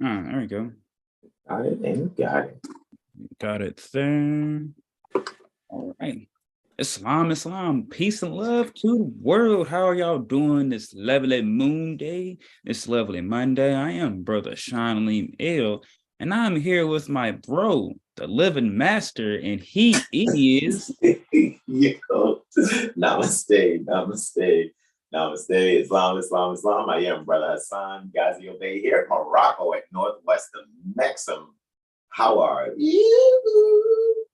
There we go. Got it and got it. Got it there. All right. Islam. Peace and love to the world. How are y'all doing this lovely moon day, this lovely Monday? I am Brother Sean Alim L, and I'm here with my bro, the living master, and he is... Yo, namaste. Islam. I am Brother Hassan Ghazi Obey here at Morocco at northwest of Mexham. How are you?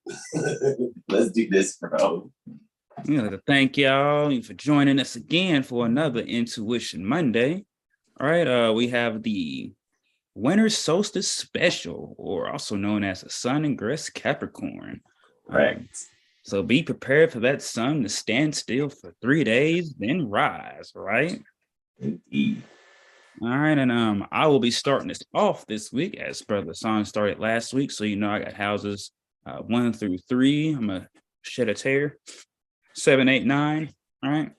Let's do this, bro. I'd like to thank y'all for joining us again for another Intuition Monday. All right, we have the Winter Solstice Special, or also known as the Sun Ingress Capricorn. Right. So be prepared for that sun to stand still for 3 days, then rise, right? Indeed. All right, and I will be starting this off this week as Brother Son started last week. So I got houses 1 through 3. I'm gonna shed a tear. 7, 8, 9. All right.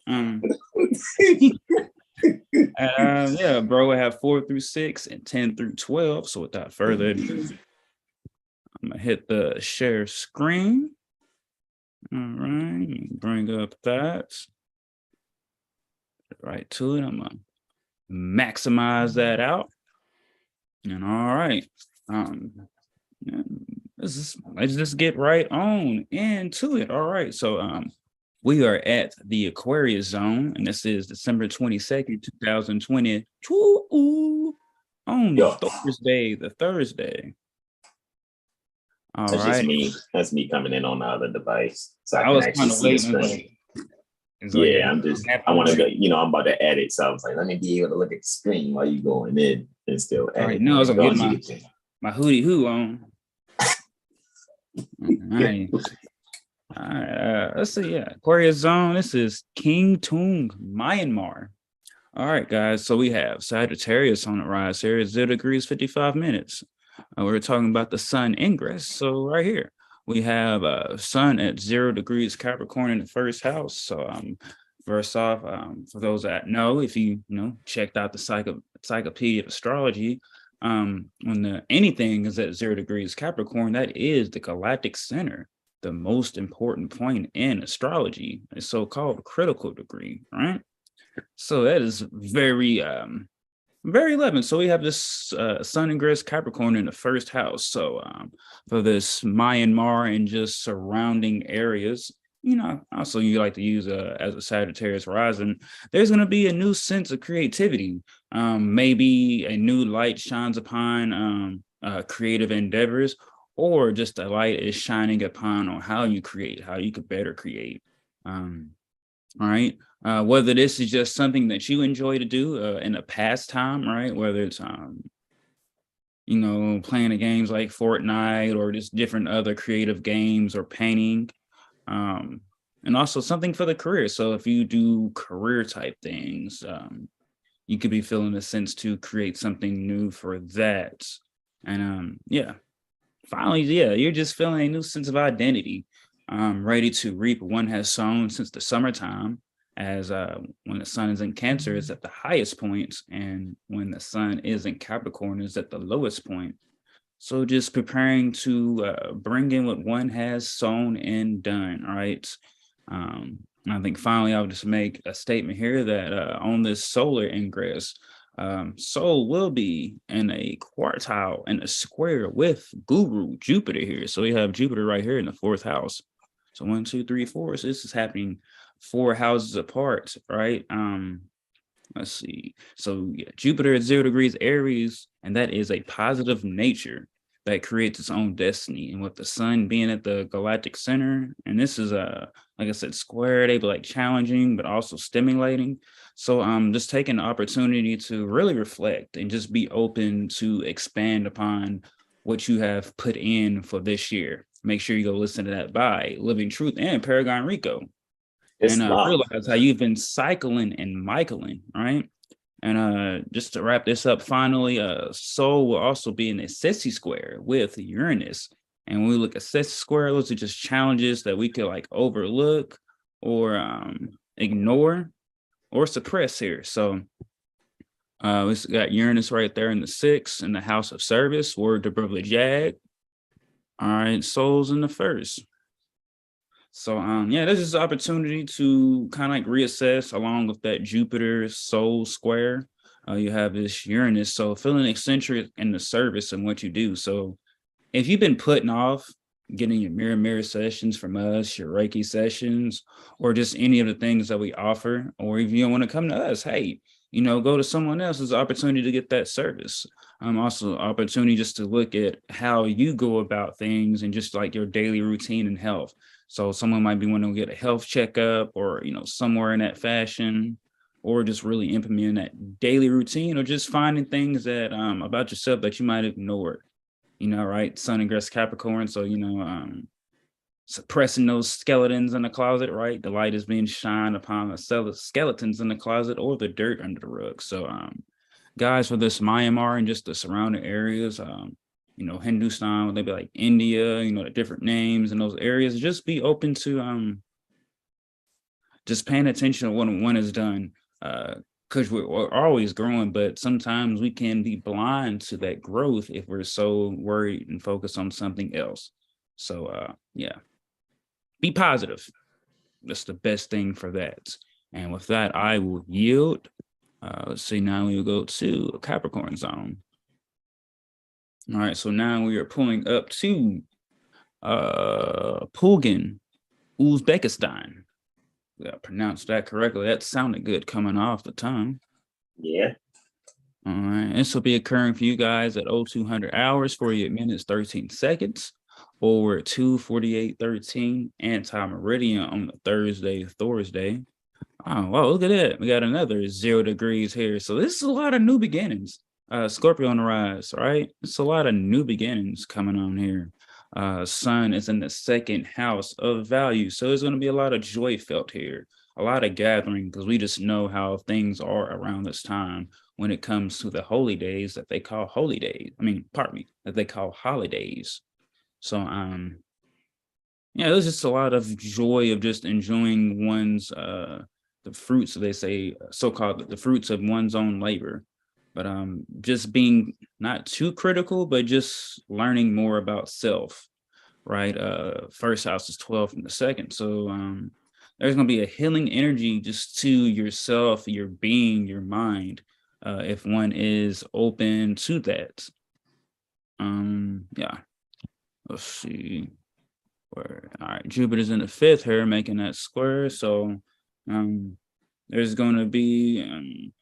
Yeah, bro. I have 4 through 6 and 10 through 12. So without further ado, I'm gonna hit the share screen. All right, bring up that. Right to it. I'm gonna maximize that out. And all right. Let's just get right on into it. All right. So we are at the Aquarius zone, and this is December 22nd, 2022 on Thursday, the Thursday. All That's right. just me. That's me coming in on the other device. So I was can actually see the screen. So, yeah, I want to go, I'm about to edit. So I was like, let me be able to look at the screen while you going in and still edit. Right, no, I was going to get my hoodie hoo on. All right. All right, let's see. Yeah, Aquarius zone. This is King Tung, Myanmar. All right, guys. So we have Sagittarius on the rise here. 0 degrees, 55 minutes. We're talking about the sun ingress. So right here, we have sun at 0 degrees Capricorn in the first house. So first off, for those that know, if you checked out the Encyclopedia of Astrology, when anything is at 0 degrees Capricorn, that is the galactic center, the most important point in astrology, a so-called critical degree, right? So that is very 11. So we have this sun ingress Capricorn in the first house. So for this Myanmar and just surrounding areas, also you like to use as a Sagittarius rising, there's going to be a new sense of creativity. Maybe a new light shines upon creative endeavors, or just a light is shining upon on how you create, how you could better create. All right. Whether this is just something that you enjoy to do in a pastime, right? Whether it's, playing the games like Fortnite or just different other creative games or painting. And also something for the career. So if you do career type things, you could be feeling a sense to create something new for that. And finally, you're just feeling a new sense of identity, ready to reap what one has sown since the summertime, as when the sun is in Cancer, it's at the highest point, and when the sun is in Capricorn, is at the lowest point. So just preparing to bring in what one has sown and done, right? I think finally I'll just make a statement here that on this solar ingress, Sol will be in a quartile and a square with Guru Jupiter here. So we have Jupiter right here in the 4th house. So 1, 2, 3, 4. So this is happening 4 houses apart, right? Let's see. So Jupiter at 0 degrees Aries, and that is a positive nature that creates its own destiny. And with the sun being at the galactic center, and this is like I said, square, they be like challenging, but also stimulating. So just taking the opportunity to really reflect and just be open to expand upon what you have put in for this year. Make sure you go listen to that by Living Truth and Paragon Rico. And realize how you've been cycling and Michaeling, right? And just to wrap this up, finally, Sol will also be in a Sessi square with Uranus. And when we look at Sessi square, those are just challenges that we could like overlook or ignore or suppress here. So It's got Uranus right there in the 6th in the house of service, word to brother Jag. All right, souls in the 1st. So yeah, this is an opportunity to kind of like reassess along with that Jupiter soul square. You have this Uranus, so feeling eccentric in the service and what you do. So if you've been putting off getting your mirror sessions from us, your Reiki sessions, or just any of the things that we offer, or if you don't want to come to us, hey, go to someone else. There's an opportunity to get that service. Also opportunity just to look at how you go about things and just like your daily routine and health. So someone might be wanting to get a health checkup or, somewhere in that fashion, or just really implementing that daily routine, or just finding things that about yourself that you might ignore. Right? Sun Ingress Capricorn. So, suppressing those skeletons in the closet, right? The light is being shined upon the skeletons in the closet or the dirt under the rug. So, guys, for this Myanmar and just the surrounding areas, Hindustan, they'd be like India, the different names in those areas, just be open to just paying attention to what one is done. Because we're always growing, but sometimes we can be blind to that growth if we're so worried and focused on something else. So, yeah, be positive. That's the best thing for that. And with that, I will yield. Let's see, now we will go to Capricorn zone. All right, so now we are pulling up to Pulgan, Uzbekistan. I pronounced that correctly. That sounded good coming off the tongue. Yeah. All right. This will be occurring for you guys at 0200 hours, 48 minutes, 13 seconds, or 2:48:13 anti-meridian on the Thursday. Oh, wow, look at that. We got another 0 degrees here. So this is a lot of new beginnings. Scorpio on the rise, right? It's a lot of new beginnings coming on here. Sun is in the 2nd house of value. So there's going to be a lot of joy felt here, a lot of gathering, because we just know how things are around this time when it comes to the holy days that they call holy days. That they call holidays. So, yeah, there's just a lot of joy of just enjoying one's, the fruits, they say, so-called the fruits of one's own labor. But just being not too critical, but just learning more about self, right? First house is 12 from the 2nd. So there's going to be a healing energy just to yourself, your being, your mind, if one is open to that. Yeah. Let's see. All right, Jupiter's in the 5th here, making that square. So there's going to be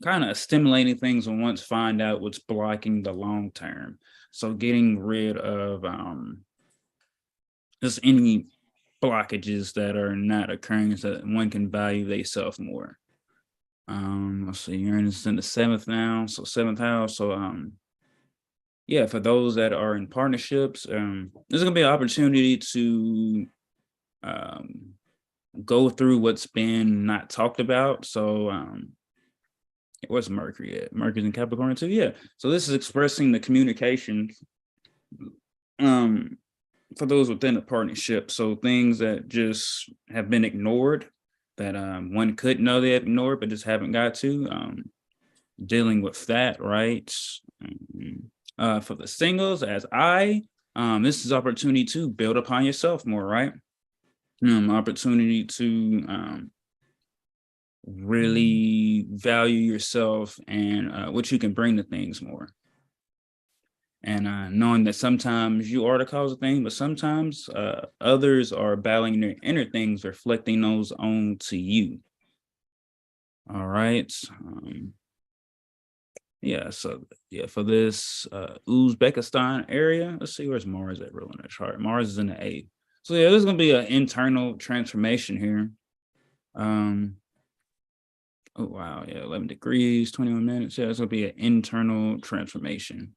kind of stimulating things and once find out what's blocking the long term. So getting rid of just any blockages that are not occurring so that one can value themselves more. Let's see, Uranus is in the 7th now, so 7th house. So yeah, for those that are in partnerships, there's gonna be an opportunity to go through what's been not talked about. So where's Mercury at? Mercury's in Capricorn too. Yeah. So this is expressing the communication for those within a partnership. So things that just have been ignored, that one could know they have ignored, but just haven't got to. Dealing with that, right? For the singles, this is opportunity to build upon yourself more, right? Opportunity to really value yourself and what you can bring to things more. And knowing that sometimes you are the cause of things, but sometimes others are battling their inner things, reflecting those on to you. All right. Yeah, so yeah, for this Uzbekistan area, let's see, where's Mars at real in the chart? Mars is in the 8th. So yeah, there's gonna be an internal transformation here. Oh wow, yeah, 11 degrees, 21 minutes. Yeah, it's gonna be an internal transformation.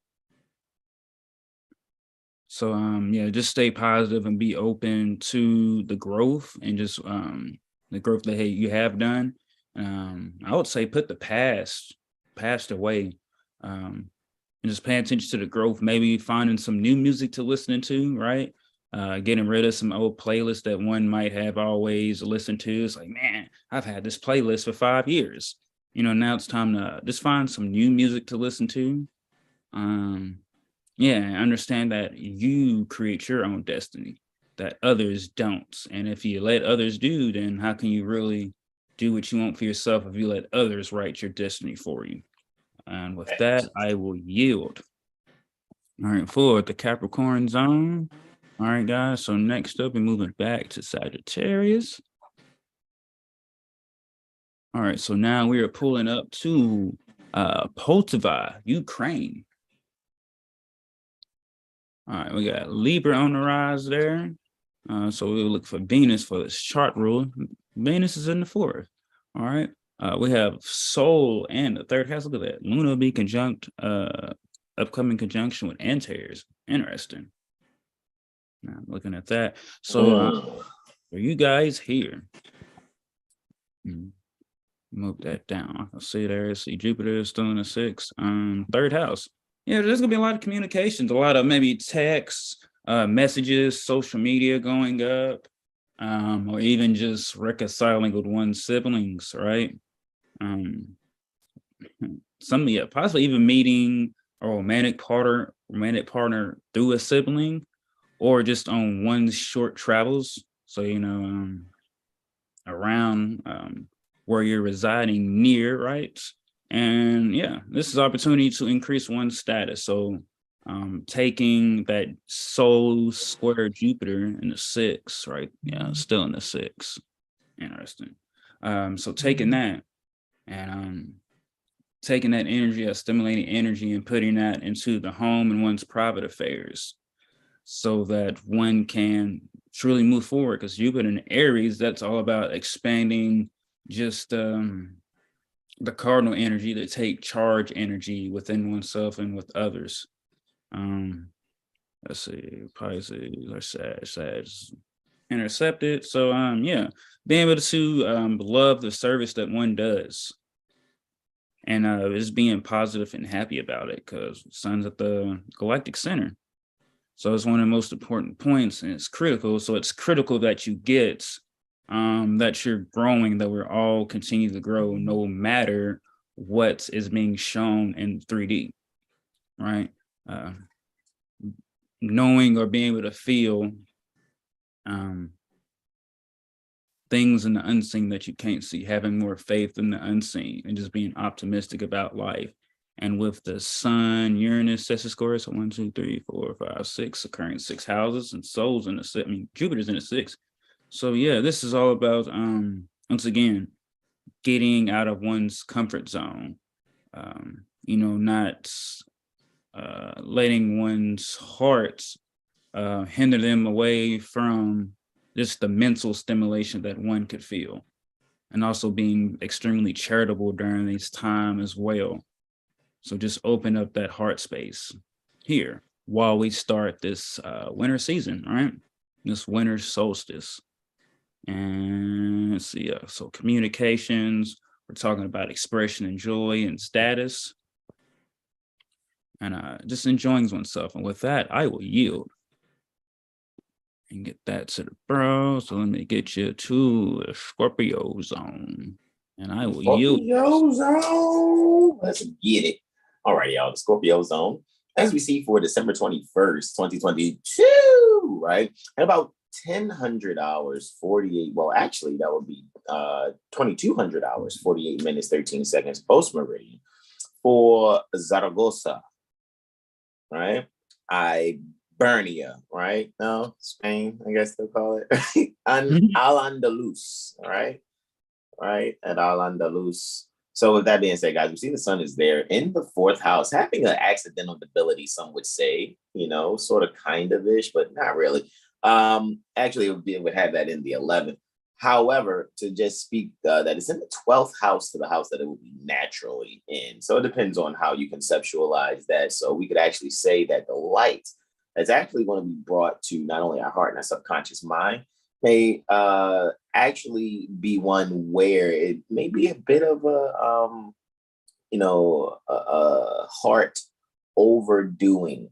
So yeah, just stay positive and be open to the growth and just the growth that you have done. I would say put the past away, and just pay attention to the growth, maybe finding some new music to listen to, right? Getting rid of some old playlists that one might have always listened to. It's like, man, I've had this playlist for 5 years. now it's time to just find some new music to listen to. Understand that you create your own destiny, that others don't. And if you let others do, then how can you really do what you want for yourself if you let others write your destiny for you? And with that, I will yield. All right, for the Capricorn zone. All right, guys. So next up, we're moving back to Sagittarius. All right, so now we are pulling up to Poltava, Ukraine. All right, we got Libra on the rise there. So we'll look for Venus for this chart rule. Venus is in the fourth. All right. We have Sol and the third house. Look at that. Luna will be conjunct, upcoming conjunction with Antares. Interesting. Now I'm looking at that. So for you guys here, move that down. I see there. See Jupiter is still in the sixth. Third house. Yeah, there's gonna be a lot of communications, a lot of maybe texts, messages, social media going up, or even just reconciling with one's siblings, right? Possibly even meeting a romantic partner through a sibling, or just on one's short travels. So around where you're residing near, right? And yeah, this is opportunity to increase one's status. So taking that Sol square Jupiter in the sixth, right? Yeah, still in the sixth. Interesting. So taking that and taking that energy, a stimulating energy, and putting that into the home and one's private affairs, so that one can truly move forward. Because Jupiter in Aries, that's all about expanding just the cardinal energy, to take charge energy within oneself and with others. Let's see, Pisces or Sag intercepted. So being able to love the service that one does, and just being positive and happy about it, because Sun's at the galactic center. So it's one of the most important points, and it's critical. So it's critical that you get that you're growing, that we're all continue to grow, no matter what is being shown in 3D, right? Knowing or being able to feel things in the unseen that you can't see, having more faith in the unseen, and just being optimistic about life. And with the Sun, Uranus, session so 1, 2, 3, 4, 5, 6, occurring 6 houses, and Sol's in the Jupiter's in the 6th. So yeah, this is all about once again getting out of one's comfort zone. Not letting one's heart hinder them away from just the mental stimulation that one could feel, and also being extremely charitable during this time as well. So just open up that heart space here while we start this winter season, all right? This winter solstice. And let's see, so communications, we're talking about expression and joy and status, and just enjoying oneself. And with that, I will yield and get that to the bro. So let me get you to the Scorpio zone, and I will yield. Scorpio zone. Let's get it. All right, y'all, the Scorpio zone, as we see for December 21st, 2022, right? At about 1000 hours, 48, well, actually, that would be 2200 hours, 48 minutes, 13 seconds post meridian for Zaragoza, right? Ibernia, right? No, Spain, I guess they'll call it. And Al-Andalus, right? Right, at Al-Andalus. So with that being said, guys, we see the sun is there in the 4th house, having an accidental debility, some would say, sort of kind of ish, but not really. Actually, it would have that in the 11th. However, to just speak that it's in the 12th house to the house that it would be naturally in. So it depends on how you conceptualize that. So we could actually say that the light that's actually going to be brought to not only our heart and our subconscious mind may actually be one where it may be a bit of a heart overdoing,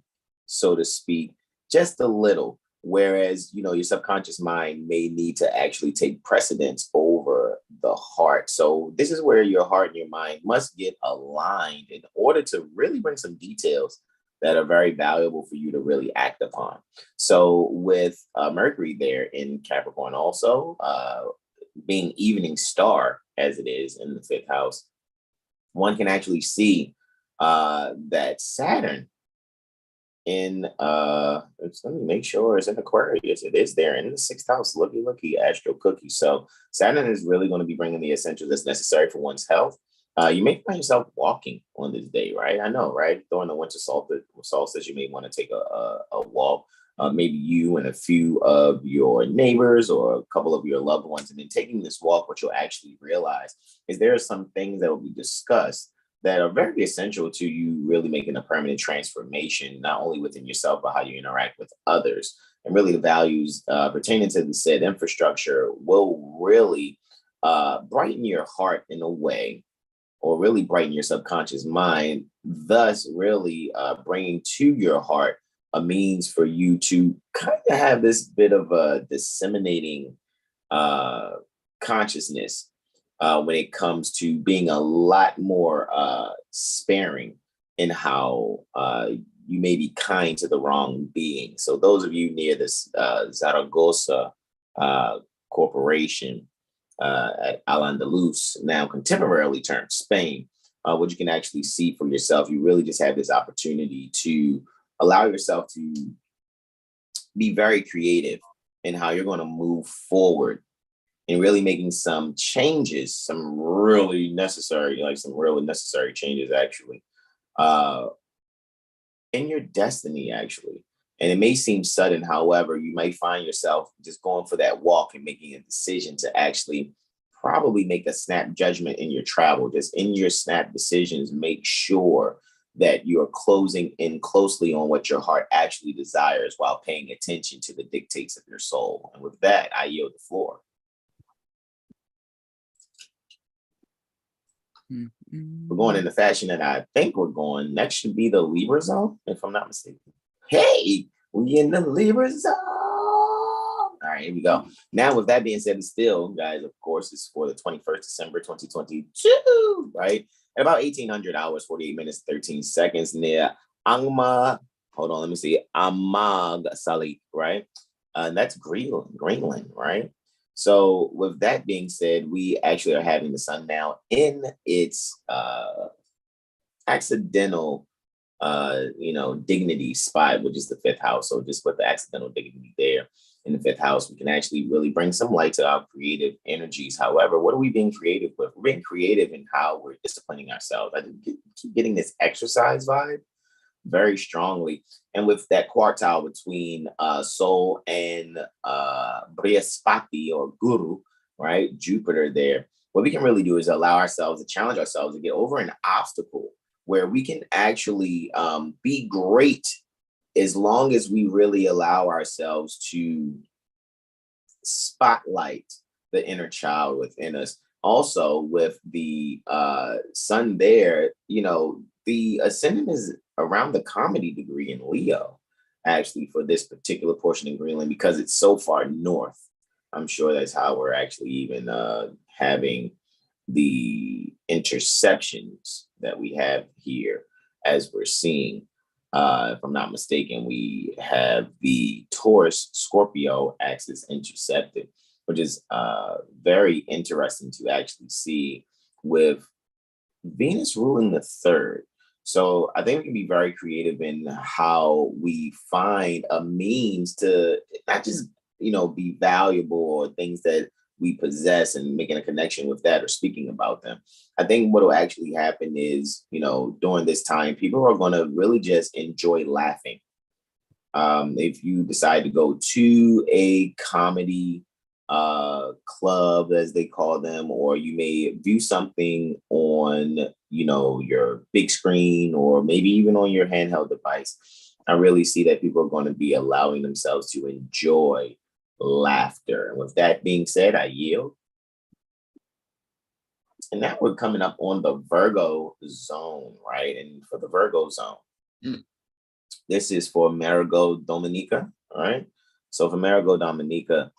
so to speak, just a little. Whereas, your subconscious mind may need to actually take precedence over the heart. So this is where your heart and your mind must get aligned in order to really bring some details that are very valuable for you to really act upon. So with Mercury there in Capricorn also, being evening star as it is in the 5th house, one can actually see that Saturn in let me make sure it's in Aquarius. It is there in the 6th house. Looky, Astro Cookie. So Saturn is really going to be bringing the essentials that's necessary for one's health. You may find yourself walking on this day, right? I know, right? During the winter solstice, you may want to take a walk. Maybe you and a few of your neighbors or a couple of your loved ones. And then taking this walk, what you'll actually realize is there are some things that will be discussed that are very essential to you really making a permanent transformation, not only within yourself, but how you interact with others. And really the values pertaining to the said infrastructure will really brighten your heart in a way, or really brighten your subconscious mind, thus really bringing to your heart a means for you to kind of have this bit of a disseminating consciousness when it comes to being a lot more sparing in how you may be kind to the wrong being. So those of you near this Zaragoza corporation at Al-Andalus, now contemporarily termed Spain, what you can actually see for yourself, you really just have this opportunity to allow yourself to be very creative in how you're going to move forward and really making some changes, some really necessary changes actually, in your destiny actually. And it may seem sudden, however, you might find yourself just going for that walk and making a decision to actually probably make a snap judgment in your travel. Just in your snap decisions, make sure that you're closing in closely on what your heart actually desires while paying attention to the dictates of your soul. And with that, I yield the floor. We're going in the fashion that I think we're going. Next should be the Libra zone, if I'm not mistaken. Hey, we in the Libra zone. All right, here we go. Now, with that being said, it's still, guys, of course, it's for the 21st December 2022, right? At about 1800 hours, 48 minutes, 13 seconds near Angma. Hold on, let me see. Amag Salik, right? And that's Greenland, right? So with that being said, we actually are having the sun now in its accidental dignity spot, which is the 5th house. So just put the accidental dignity there in the 5th house. We can actually really bring some light to our creative energies. However, what are we being creative with? We're being creative in how we're disciplining ourselves. I keep getting this exercise vibe very strongly. And with that quartile between Sol and Brihaspati or Guru, right? Jupiter there. What we can really do is allow ourselves to challenge ourselves to get over an obstacle where we can actually be great as long as we really allow ourselves to spotlight the inner child within us. Also, with the sun there, the ascendant is around the comedy degree in Leo, actually, for this particular portion in Greenland, because it's so far north. I'm sure that's how we're actually even having the interceptions that we have here, as we're seeing. If I'm not mistaken, we have the Taurus Scorpio axis intercepted, which is very interesting to actually see with Venus ruling the 3rd. So I think we can be very creative in how we find a means to not just, be valuable or things that we possess and making a connection with that or speaking about them. I think what will actually happen is, during this time, people are going to really just enjoy laughing. If you decide to go to a comedy club, as they call them, or you may view something on, your big screen, or maybe even on your handheld device, I really see that people are going to be allowing themselves to enjoy laughter. And with that being said, I yield. And now we're coming up on the Virgo zone, right? And for the Virgo zone, this is for Marigo Dominica, all right? So for Marigo Dominica,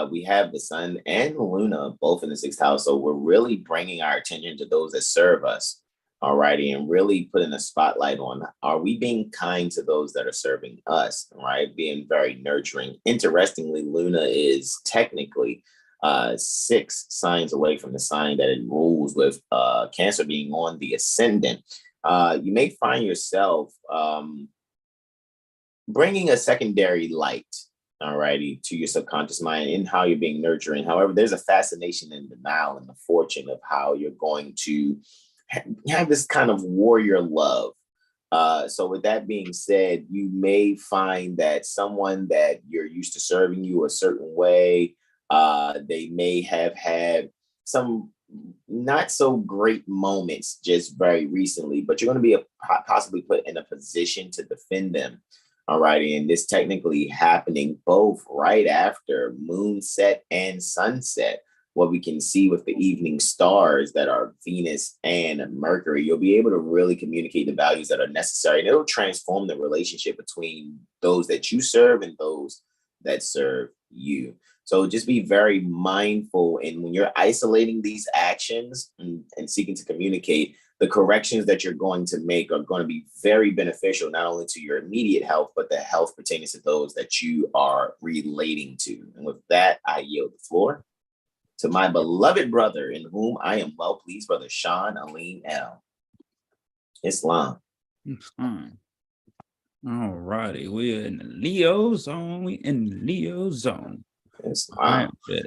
We have the sun and Luna both in the 6th house. So we're really bringing our attention to those that serve us. All righty. And really putting a spotlight on, are we being kind to those that are serving us? Right. Being very nurturing. Interestingly, Luna is technically 6 signs away from the sign that it rules, with Cancer being on the ascendant. You may find yourself bringing a secondary light, all righty, to your subconscious mind in how you're being nurturing. However, there's a fascination in the now and the fortune of how you're going to have this kind of warrior love. So with that being said, you may find that someone that you're used to serving you a certain way, they may have had some not so great moments just very recently, but you're going to be possibly put in a position to defend them. All righty. And this technically happening both right after moonset and sunset. What we can see with the evening stars that are Venus and Mercury, you'll be able to really communicate the values that are necessary. And it'll transform the relationship between those that you serve and those that serve you. So just be very mindful. And when you're isolating these actions and seeking to communicate, the corrections that you're going to make are going to be very beneficial, not only to your immediate health, but the health pertaining to those that you are relating to. And with that, I yield the floor to my beloved brother, in whom I am well pleased, Brother Sean Alim L. Islam. All righty, we're in the Leo zone. We in the Leo zone. Islam. All right,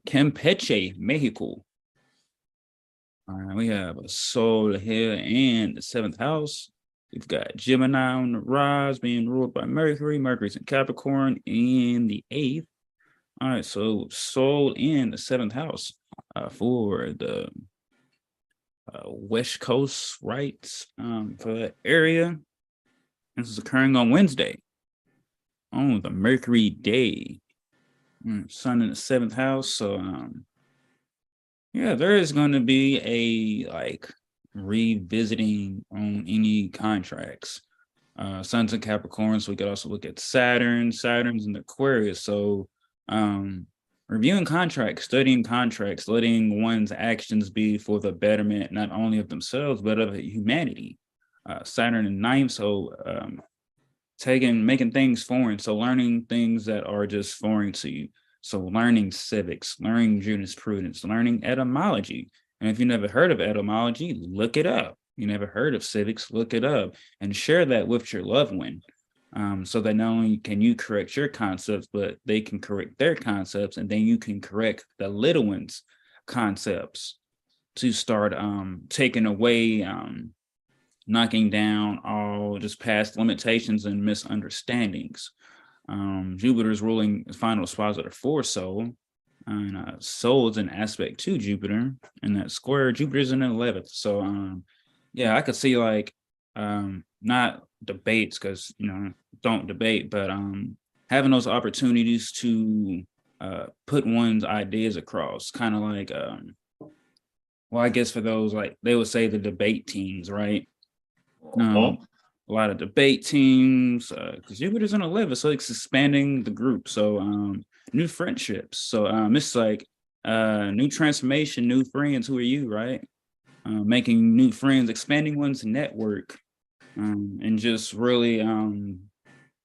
Campeche, Mexico. All right, we have a Sol here in the 7th house. We've got Gemini on the rise, being ruled by Mercury. Mercury's in Capricorn in the 8th. All right, so Sol in the 7th house for the West Coast, right? For that area. This is occurring on Wednesday, on the Mercury day. Sun in the 7th house. So, yeah, there is going to be a revisiting on any contracts. Sun's in Capricorn, so we could also look at Saturn. Saturn's in Aquarius. So, reviewing contracts, studying contracts, letting one's actions be for the betterment not only of themselves but of humanity. Saturn in 9th, so making things foreign, so learning things that are just foreign to you. So learning civics, learning jurisprudence, learning etymology. And if you never heard of etymology, look it up. You never heard of civics, look it up and share that with your loved one. So that not only can you correct your concepts, but they can correct their concepts, and then you can correct the little ones' concepts to start taking away, knocking down all just past limitations and misunderstandings. Jupiter's ruling final expositor for Sol, and Sol is an aspect to Jupiter, and that square Jupiter's in the 11th. So yeah, I could see not debates, because don't debate, but having those opportunities to put one's ideas across, kind of like well, I guess for those, like they would say the debate teams, right? A lot of debate teams, because Jupiter's in 11, so it's expanding the group. So new friendships. So it's like new transformation, new friends. Who are you, right? Making new friends, expanding one's network, and just really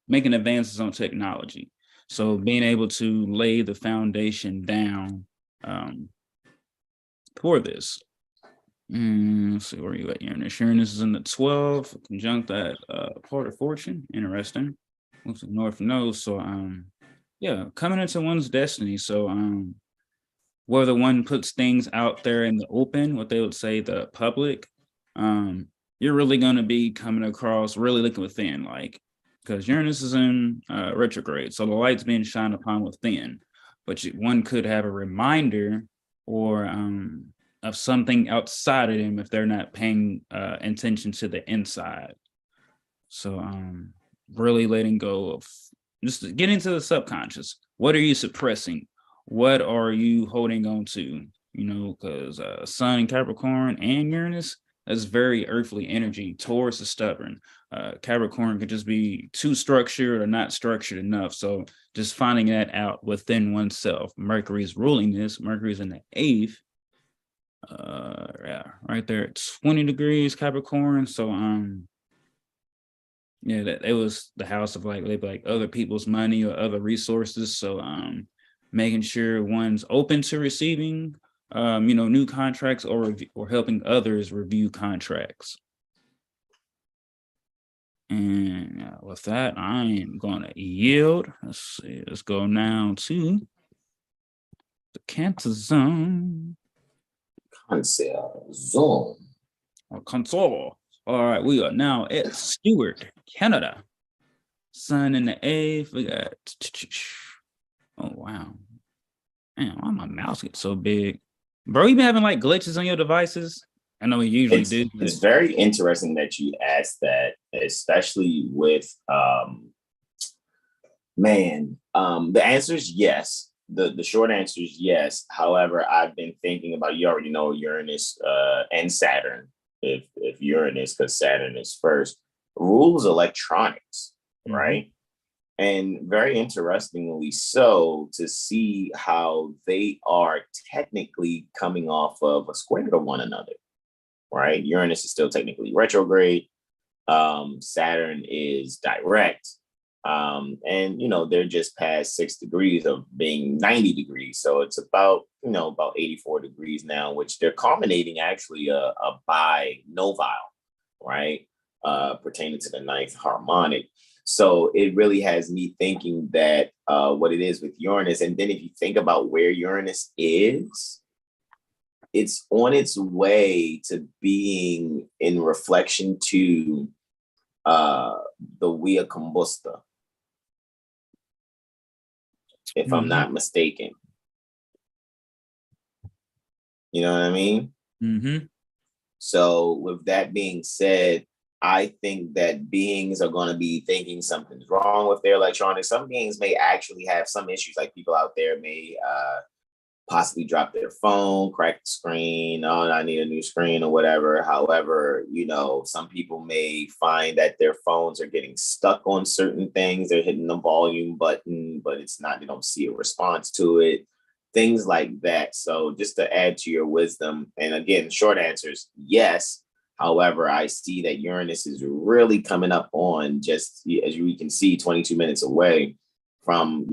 making advances on technology. So being able to lay the foundation down for this. Let's see, where you at, Uranus? Uranus is in the 12th, conjunct that part of fortune. Interesting. Looks like North Node. So yeah, coming into one's destiny. So whether one puts things out there in the open, what they would say the public, you're really going to be coming across, really looking within, like, because Uranus is in retrograde, so the light's being shined upon within, but one could have a reminder or of something outside of them if they're not paying attention to the inside. So really letting go of, just get into the subconscious. What are you suppressing? What are you holding on to? Because Sun in Capricorn and Uranus, That's very earthly energy. Taurus is stubborn. Capricorn could just be too structured or not structured enough. So just finding that out within oneself. Mercury's ruling this. Mercury's in the 8th. Yeah, right there at 20 degrees Capricorn. So yeah, that it was the house of like maybe like other people's money or other resources. So making sure one's open to receiving new contracts or helping others review contracts. And with that, I am going to yield. Let's see. Let's go now to the Cancer Zone. Cancer Zone. Console. All right, we are now at Stewart, Canada. Sun in the 8th. We got. Oh wow. Man, why my mouse get so big? Bro, you been having like glitches on your devices? I know we usually do. It's very interesting that you asked that, especially with the answer is yes. The short answer is yes. However, I've been thinking about, you already know, Uranus and Saturn. If Uranus, because Saturn is first, rules electronics, right? And very interestingly so, to see how they are technically coming off of a square to one another, right? Uranus is still technically retrograde. Saturn is direct. And, they're just past 6 degrees of being 90 degrees. So it's about 84 degrees now, which they're culminating actually a bi-novile, right? Pertaining to the 9th harmonic. So it really has me thinking that what it is with Uranus. And then if you think about where Uranus is, it's on its way to being in reflection to the Via Combusta, if I'm not mistaken. You know what I mean? So with that being said, I think that beings are going to be thinking something's wrong with their electronics. Some beings may actually have some issues, like people out there may possibly drop their phone, crack the screen, oh, I need a new screen or whatever. However, some people may find that their phones are getting stuck on certain things. They're hitting the volume button, but it's not, they don't see a response to it. Things like that. So just to add to your wisdom, and again, short answers, yes. However, I see that Uranus is really coming up on, just as we can see, 22 minutes away from,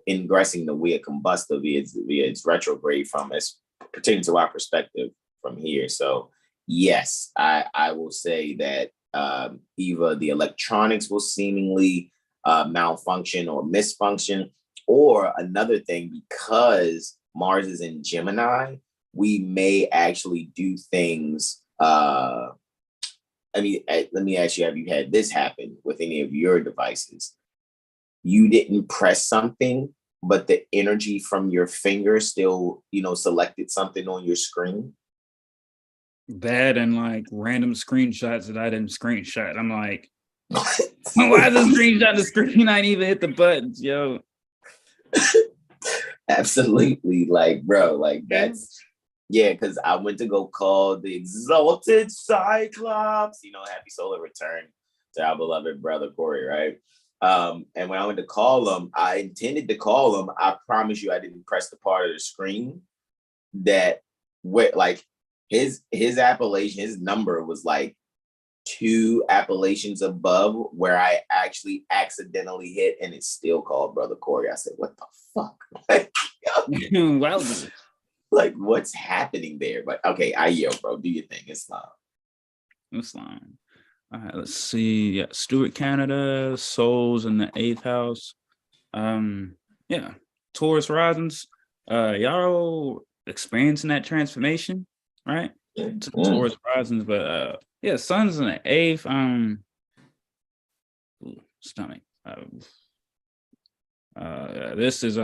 ingressing the Via Combusta via its retrograde from as pertaining to our perspective from here. So yes, I will say that either the electronics will seemingly malfunction or misfunction, or another thing, because Mars is in Gemini, we may actually do things. Let me ask you, have you had this happen with any of your devices? You didn't press something, but the energy from your finger still, selected something on your screen? That and like random screenshots that I didn't screenshot. I'm like, why is the screenshot the screen? I didn't even hit the buttons, yo. Absolutely. Like, bro, like that's, yeah, because I went to go call the exalted Cyclops, happy solar return to our beloved brother Corey, right? And when I went to call him, I intended to call him. I promise you, I didn't press the part of the screen that like his appellation, his number was like 2 appellations above where I actually accidentally hit, and it's still called Brother Corey. I said, what the fuck? Wow. Like, what's happening there? But okay, I yell, bro. Do your thing. Islam. All right, let's see. Yeah, Stewart, Canada, Souls in the 8th house. Yeah, Taurus risings. Y'all experiencing that transformation, right? Taurus risings, but yeah, Sun's in the 8th. Stomach. This is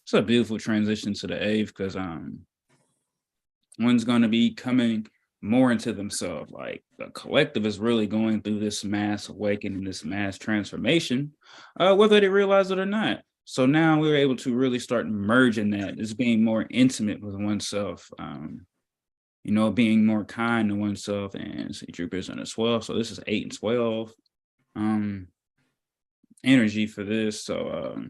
it's a beautiful transition to the 8th, because one's going to be coming more into themselves. Like the collective is really going through this mass awakening, this mass transformation, whether they realize it or not. So now we're able to really start merging that, as being more intimate with oneself. being more kind to oneself, and see Jupiter's in the 12th. So this is 8 and 12 energy for this. So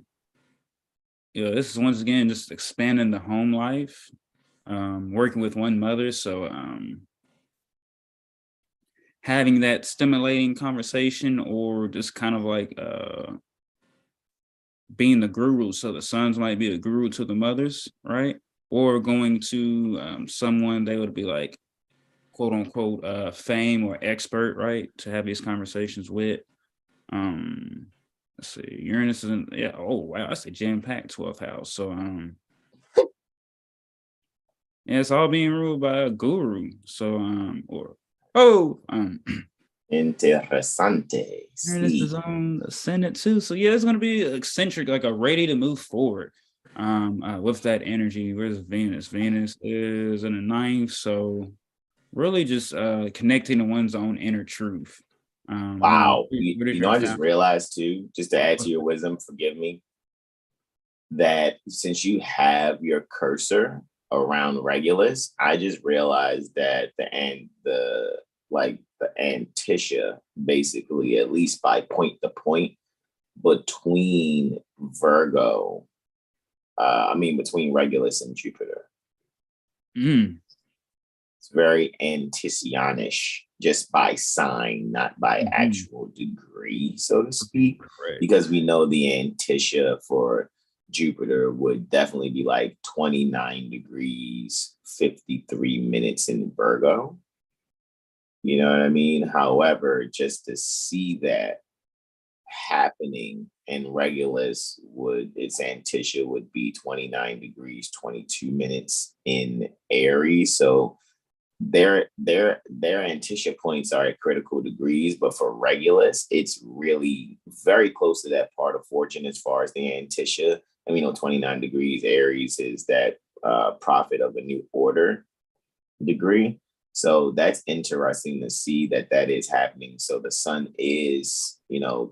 this is once again just expanding the home life, working with one mother. So having that stimulating conversation, or just kind of like being the guru. So the sons might be a guru to the mothers, right? Or going to someone they would be like, quote unquote, fame or expert, right? To have these conversations with. Let's see, Uranus is in, yeah. Oh wow, that's a jam-packed 12th house. So yeah, it's all being ruled by a guru. So Interesante. Uranus is on the ascendant too. So yeah, it's gonna be eccentric, like a ready to move forward. With that energy. Where's Venus? Venus is in the 9th. So really just connecting to one's own inner truth. Wow. What I just realized too, just to add to your wisdom, forgive me, that since you have your cursor around Regulus, I just realized that the antitia, basically, at least by point to point, between Virgo, between Regulus and Jupiter. It's very Anticianish, just by sign, not by actual degree, so to speak. Correct. Because we know the antitia for Jupiter would definitely be like 29 degrees, 53 minutes in Virgo. You know what I mean? However, just to see that happening in Regulus, its antitia would be 29 degrees, 22 minutes in Aries. So their antitia points are at critical degrees, but for Regulus, it's really very close to that part of fortune as far as the antitia. And we know 29 degrees Aries is that prophet of a new order degree. So that's interesting to see that is happening. So the sun is,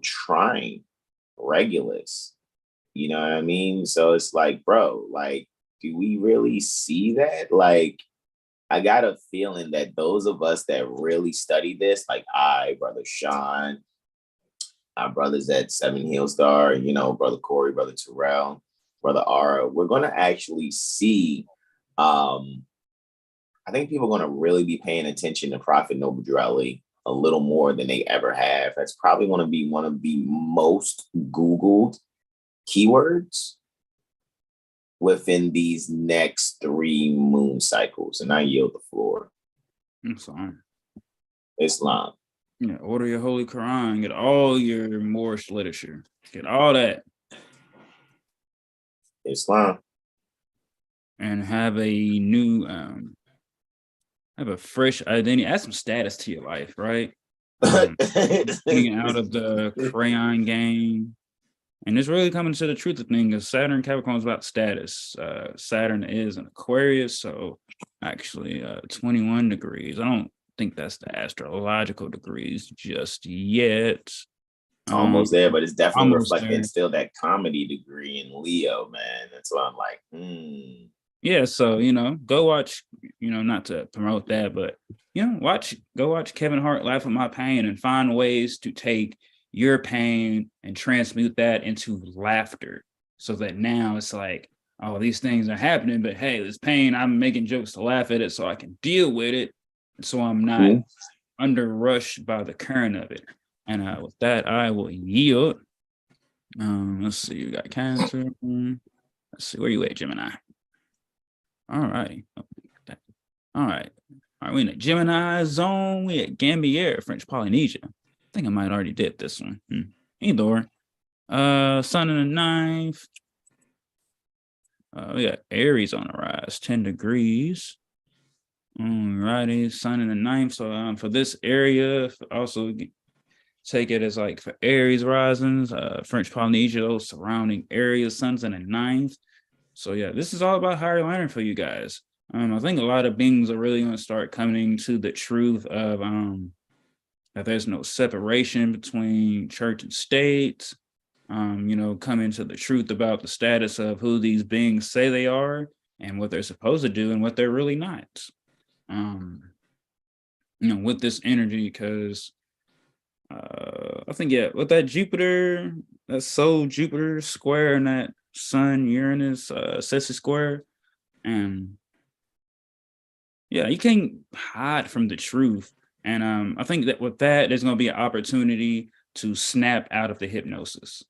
trying Regulus. You know what I mean? So it's like, bro, like, do we really see that? Like, I got a feeling that those of us that really study this, like Brother Sean, our brothers at Seven Hill Star, Brother Corey, Brother Terrell, Brother Ara, we're going to actually see, I think people are going to really be paying attention to Prophet Noble Drew Ali a little more than they ever have. That's probably going to be one of the most Googled keywords within these next 3 moon cycles. And I yield the floor. Islam. Yeah, order your Holy Quran, get all your Moorish literature, get all that. Islam. And have a new, have a fresh identity, add some status to your life, right? Getting out of the crayon game. And it's really coming to the truth of things, because Saturn Capricorn is about status. Saturn is an Aquarius, so actually 21 degrees. I don't think that's the astrological degrees just yet. Almost there, but it's definitely reflecting still that comedy degree in Leo, man. That's why I'm like, Yeah, so go watch, not to promote that, but go watch Kevin Hart Laugh at My Pain, and find ways to take your pain and transmute that into laughter, so that now it's like, oh, these things are happening, but hey, this pain, I'm making jokes to laugh at it so I can deal with it, so I'm not under rushed by the current of it. And with that, I will yield. Let's see, you got Cancer. Let's see, where you at, Gemini? All right. We in the Gemini zone. We at Gambier, French Polynesia. I think I might already did this one. Either. Sun in the 9th. We got Aries on the rise, 10 degrees. Alrighty, Sun in the 9th. So for this area, also take it as like for Aries risings, French Polynesia, those surrounding areas, Sun's in the 9th. So yeah, this is all about higher learning for you guys. I think a lot of beings are really going to start coming to the truth of that there's no separation between church and state. Coming to the truth about the status of who these beings say they are and what they're supposed to do and what they're really not. with this energy, because I think, with that Jupiter, that Sol Jupiter square and that Sun Uranus Sessi square, and you can't hide from the truth. And I think that with that, there's going to be an opportunity to snap out of the hypnosis.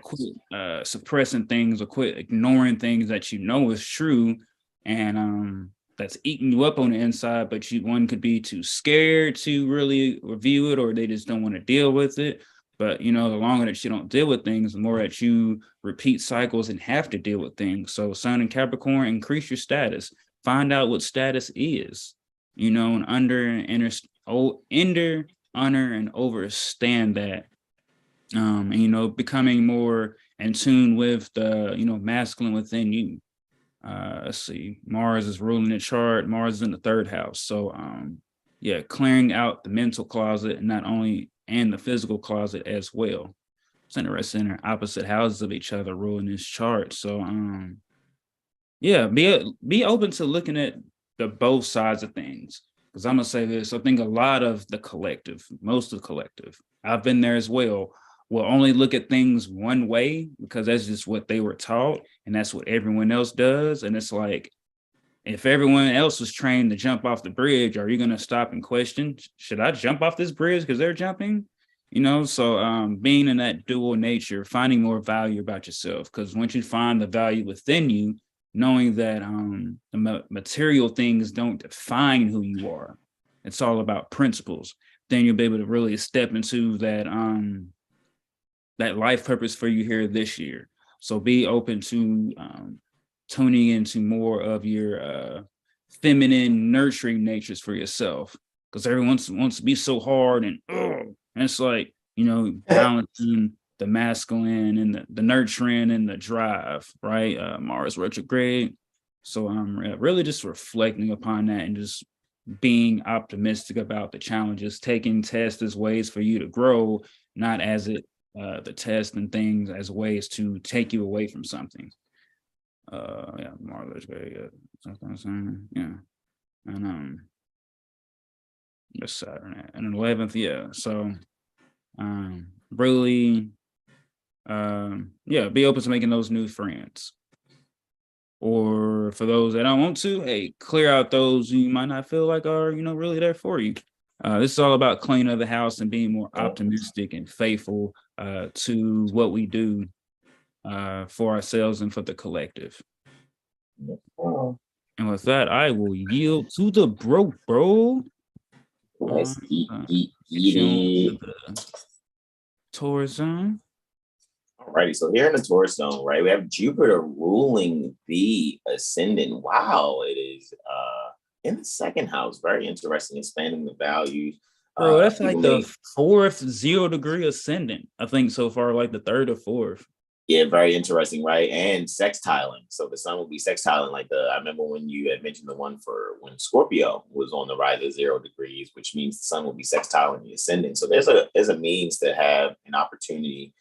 Quit suppressing things, or quit ignoring things that is true, and that's eating you up on the inside. But one could be too scared to really review it, or they just don't want to deal with it. But the longer that you don't deal with things, the more that you repeat cycles and have to deal with things. So Sun and Capricorn, increase your status. Find out what status is, and under, honor, and overstand that. And becoming more in tune with the masculine within you. Let's see, Mars is ruling the chart. Mars is in the 3rd house. So clearing out the mental closet, and the physical closet as well. It's interesting, they're opposite houses of each other ruling this chart. So be open to looking at the both sides of things. Because I'm gonna say this, I think a lot of the collective, most of the collective, I've been there as well, will only look at things one way because that's just what they were taught, and that's what everyone else does. And it's like, if everyone else was trained to jump off the bridge, are you going to stop and question, should I jump off this bridge because they're jumping? So being in that dual nature, finding more value about yourself, because once you find the value within you, knowing that the material things don't define who you are, it's all about principles, then you'll be able to really step into that that life purpose for you here this year. So be open to tuning into more of your feminine, nurturing natures for yourself, because everyone wants to be so hard, and it's like, balancing the masculine and the nurturing and the drive, right? Mars retrograde. So I'm really just reflecting upon that and just being optimistic about the challenges, taking tests as ways for you to grow, not as the test and things as ways to take you away from something. Mars very good. And just Saturn and 11th, so really be open to making those new friends. Or for those that don't want to, hey, clear out those you might not feel like are really there for you. This is all about cleaning up the house and being more optimistic and faithful to what we do for ourselves and for the collective. And with that, I will yield to the bro. Let's eat it. Taurus zone. Alrighty, so here in the Taurus zone, right, we have Jupiter ruling the ascendant. Wow, it is in the 2nd house. Very interesting, expanding the values. Bro, that's like the 4th 0 degree ascendant, I think, so far, like the 3rd or 4th. Yeah, very interesting, right? And sextiling. So the sun will be sextiling, like I remember when you had mentioned the one for when Scorpio was on the rise of 0 degrees, which means the sun will be sextiling the ascendant. So there's a means to have an opportunity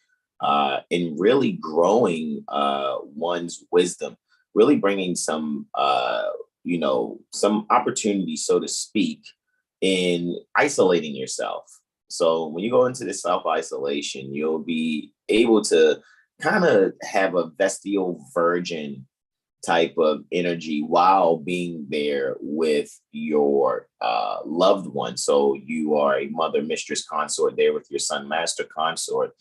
in really growing one's wisdom, really bringing some some opportunity, so to speak, in isolating yourself. So when you go into this self-isolation, you'll be able to kind of have a vestal virgin type of energy while being there with your loved one. So you are a mother, mistress, consort there with your son, master, consort.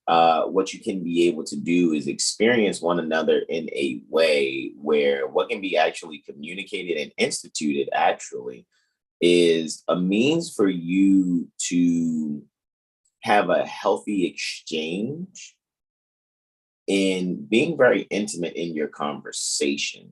What you can be able to do is experience one another in a way where what can be actually communicated and instituted actually is a means for you to have a healthy exchange in being very intimate in your conversation,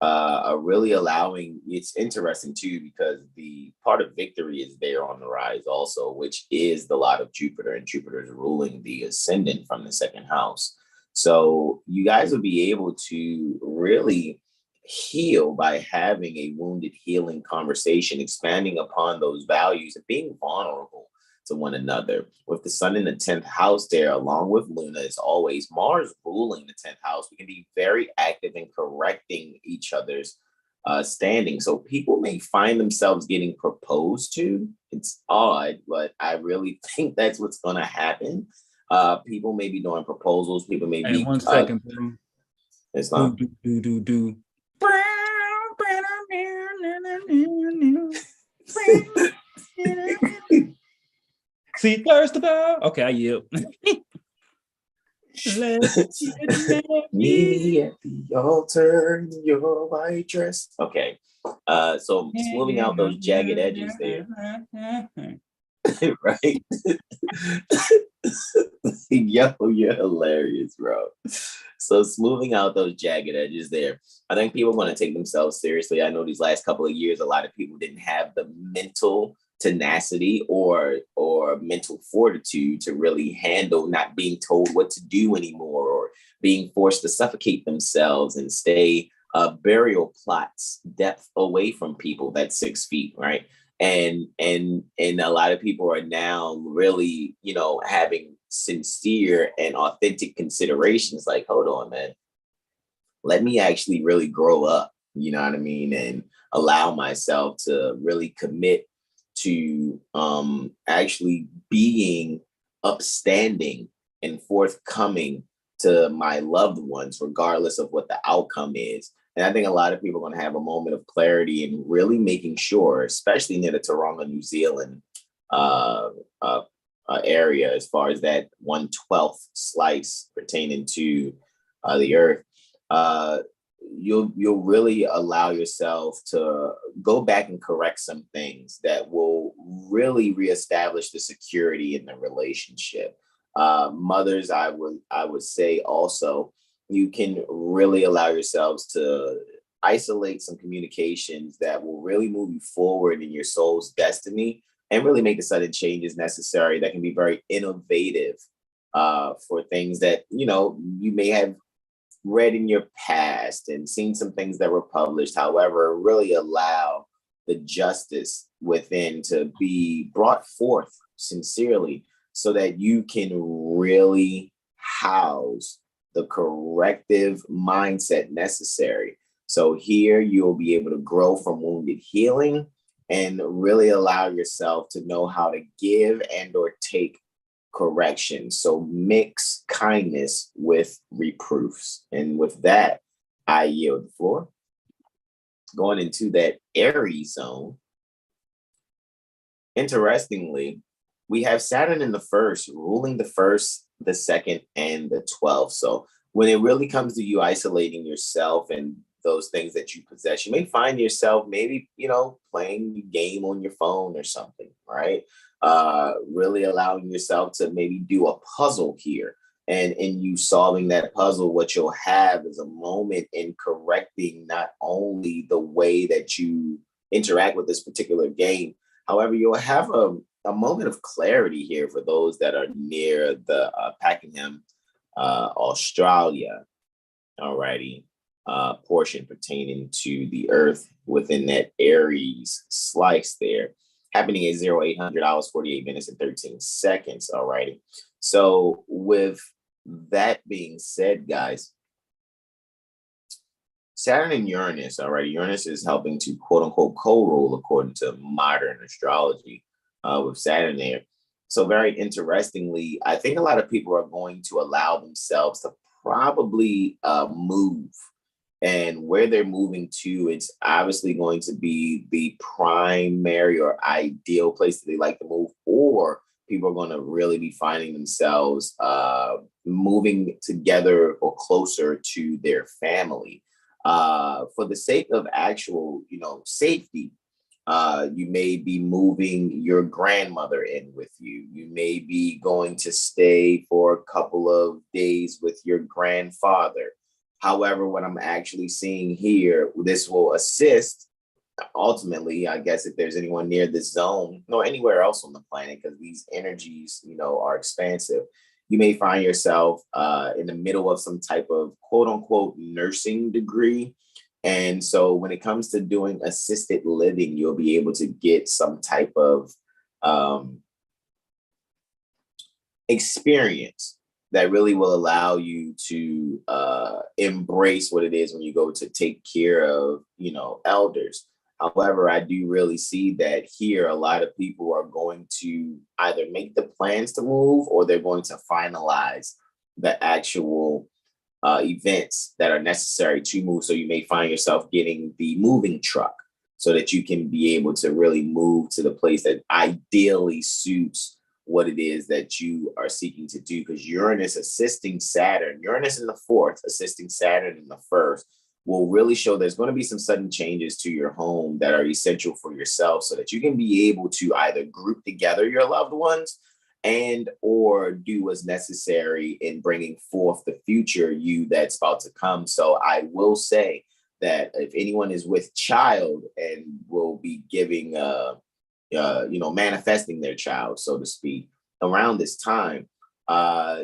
really allowing, it's interesting too, because the part of victory is there on the rise also, which is the lot of Jupiter, and Jupiter is ruling the ascendant from the 2nd house. So you guys will be able to really heal by having a wounded healing conversation, expanding upon those values and being vulnerable to one another. With the sun in the 10th house there, along with Luna, as always, Mars ruling the 10th house, we can be very active in correcting each other's standing. So people may find themselves getting proposed to. It's odd, but I really think that's what's going to happen. People may be doing proposals. People may Hey, be. 1 second, bro. It's not. Do. See, thirst about. Okay, I yield. Meet me at the altar in your white dress. Okay. So smoothing out those jagged edges there. Right? Yo, you're hilarious, bro. So smoothing out those jagged edges there. I think people want to take themselves seriously. I know these last couple of years, a lot of people didn't have the mental tenacity or mental fortitude to really handle not being told what to do anymore, or being forced to suffocate themselves and stay burial plots depth away from people that's 6 feet, right? And a lot of people are now really, having sincere and authentic considerations, like, hold on, man, let me actually really grow up, you know what I mean, and allow myself to really commit to actually being upstanding and forthcoming to my loved ones, regardless of what the outcome is. And I think a lot of people are going to have a moment of clarity and really making sure, especially near the Taronga, New Zealand area, as far as that 1/12 slice pertaining to the earth, you'll really allow yourself to go back and correct some things that will really reestablish the security in the relationship. Mothers, I would say also, you can really allow yourselves to isolate some communications that will really move you forward in your soul's destiny and really make the sudden changes necessary that can be very innovative for things that, you may have read in your past and seen some things that were published. However, really allow the justice within to be brought forth sincerely so that you can really house the corrective mindset necessary. So here you'll be able to grow from wounded healing and really allow yourself to know how to give and or take correction. So mix kindness with reproofs. And with that, I yield the floor. Going into that Aries zone, interestingly, we have Saturn in the first, ruling the first, the second, and the 12th. So when it really comes to you isolating yourself and those things that you possess, you may find yourself maybe, playing a game on your phone or something, right? Really allowing yourself to maybe do a puzzle here. And in you solving that puzzle, what you'll have is a moment in correcting not only the way that you interact with this particular game. However, you'll have a moment of clarity here for those that are near the Pakenham, Australia, alrighty, portion pertaining to the Earth within that Aries slice there, happening at 0800 hours, 48 minutes, and 13 seconds, alrighty. So with that being said, guys, Saturn and Uranus, alrighty, Uranus is helping to quote unquote co-rule according to modern astrology with Saturn there. So very interestingly, I think a lot of people are going to allow themselves to probably move. And where they're moving to, it's obviously going to be the primary or ideal place that they like to move, or people are going to really be finding themselves moving together or closer to their family. For the sake of actual, safety, you may be moving your grandmother in with you. You may be going to stay for a couple of days with your grandfather. However, what I'm actually seeing here, this will assist ultimately, I guess, if there's anyone near this zone or anywhere else on the planet, because these energies, are expansive. You may find yourself in the middle of some type of quote unquote nursing degree. And so when it comes to doing assisted living, you'll be able to get some type of experience that really will allow you to embrace what it is when you go to take care of, elders. However, I do really see that here, a lot of people are going to either make the plans to move, or they're going to finalize the actual events that are necessary to move. So you may find yourself getting the moving truck so that you can be able to really move to the place that ideally suits what it is that you are seeking to do, because Uranus assisting Saturn, Uranus in the fourth, assisting Saturn in the first, will really show there's going to be some sudden changes to your home that are essential for yourself, so that you can be able to either group together your loved ones and or do what's necessary in bringing forth the future you that's about to come. So I will say that if anyone is with child and will be giving manifesting their child, so to speak, around this time,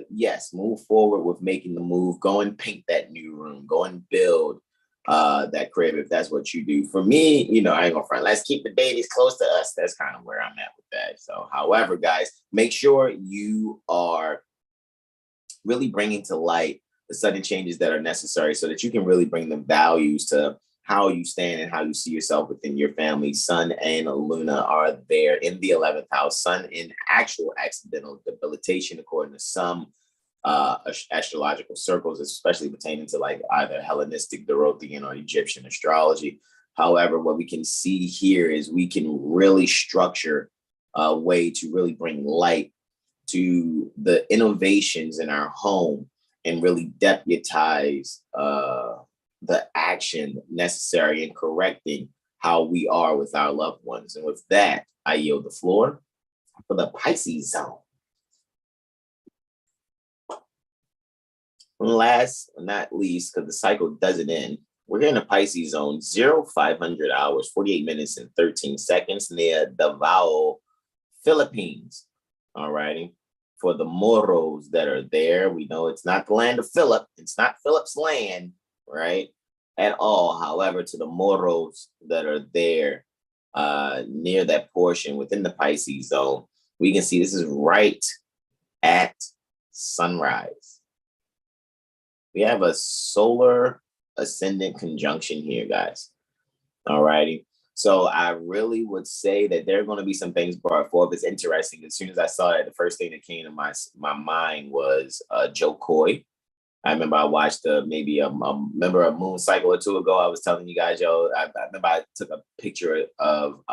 yes, move forward with making the move. Go and paint that new room. Go and build that crib if that's what you do. For me, I ain't gonna front. Let's keep the babies close to us. That's kind of where I'm at with that. So, however, guys, make sure you are really bringing to light the sudden changes that are necessary, so that you can really bring the values to how you stand and how you see yourself within your family. Sun and Luna are there in the 11th house. Sun in actual accidental debilitation, according to some astrological circles, especially pertaining to like either Hellenistic, Dorothean, or Egyptian astrology. However, what we can see here is we can really structure a way to really bring light to the innovations in our home and really deputize the action necessary in correcting how we are with our loved ones. And with that, I yield the floor for the Pisces zone. And last but not least, because the cycle doesn't end, we're in the Pisces zone, 0500 hours, 48 minutes and 13 seconds near Davao, Philippines. All righty. For the Moros that are there, we know it's not the land of Philip. It's not Philip's land, right? At all. However, to the Moros that are there near that portion within the Pisces zone, we can see this is right at sunrise. We have a solar ascendant conjunction here, guys. All righty. So I really would say that there are going to be some things brought forth. It's interesting. As soon as I saw that, the first thing that came to my mind was Joe Coy. I remember I watched maybe a moon cycle or two ago. I was telling you guys, I remember I took a picture of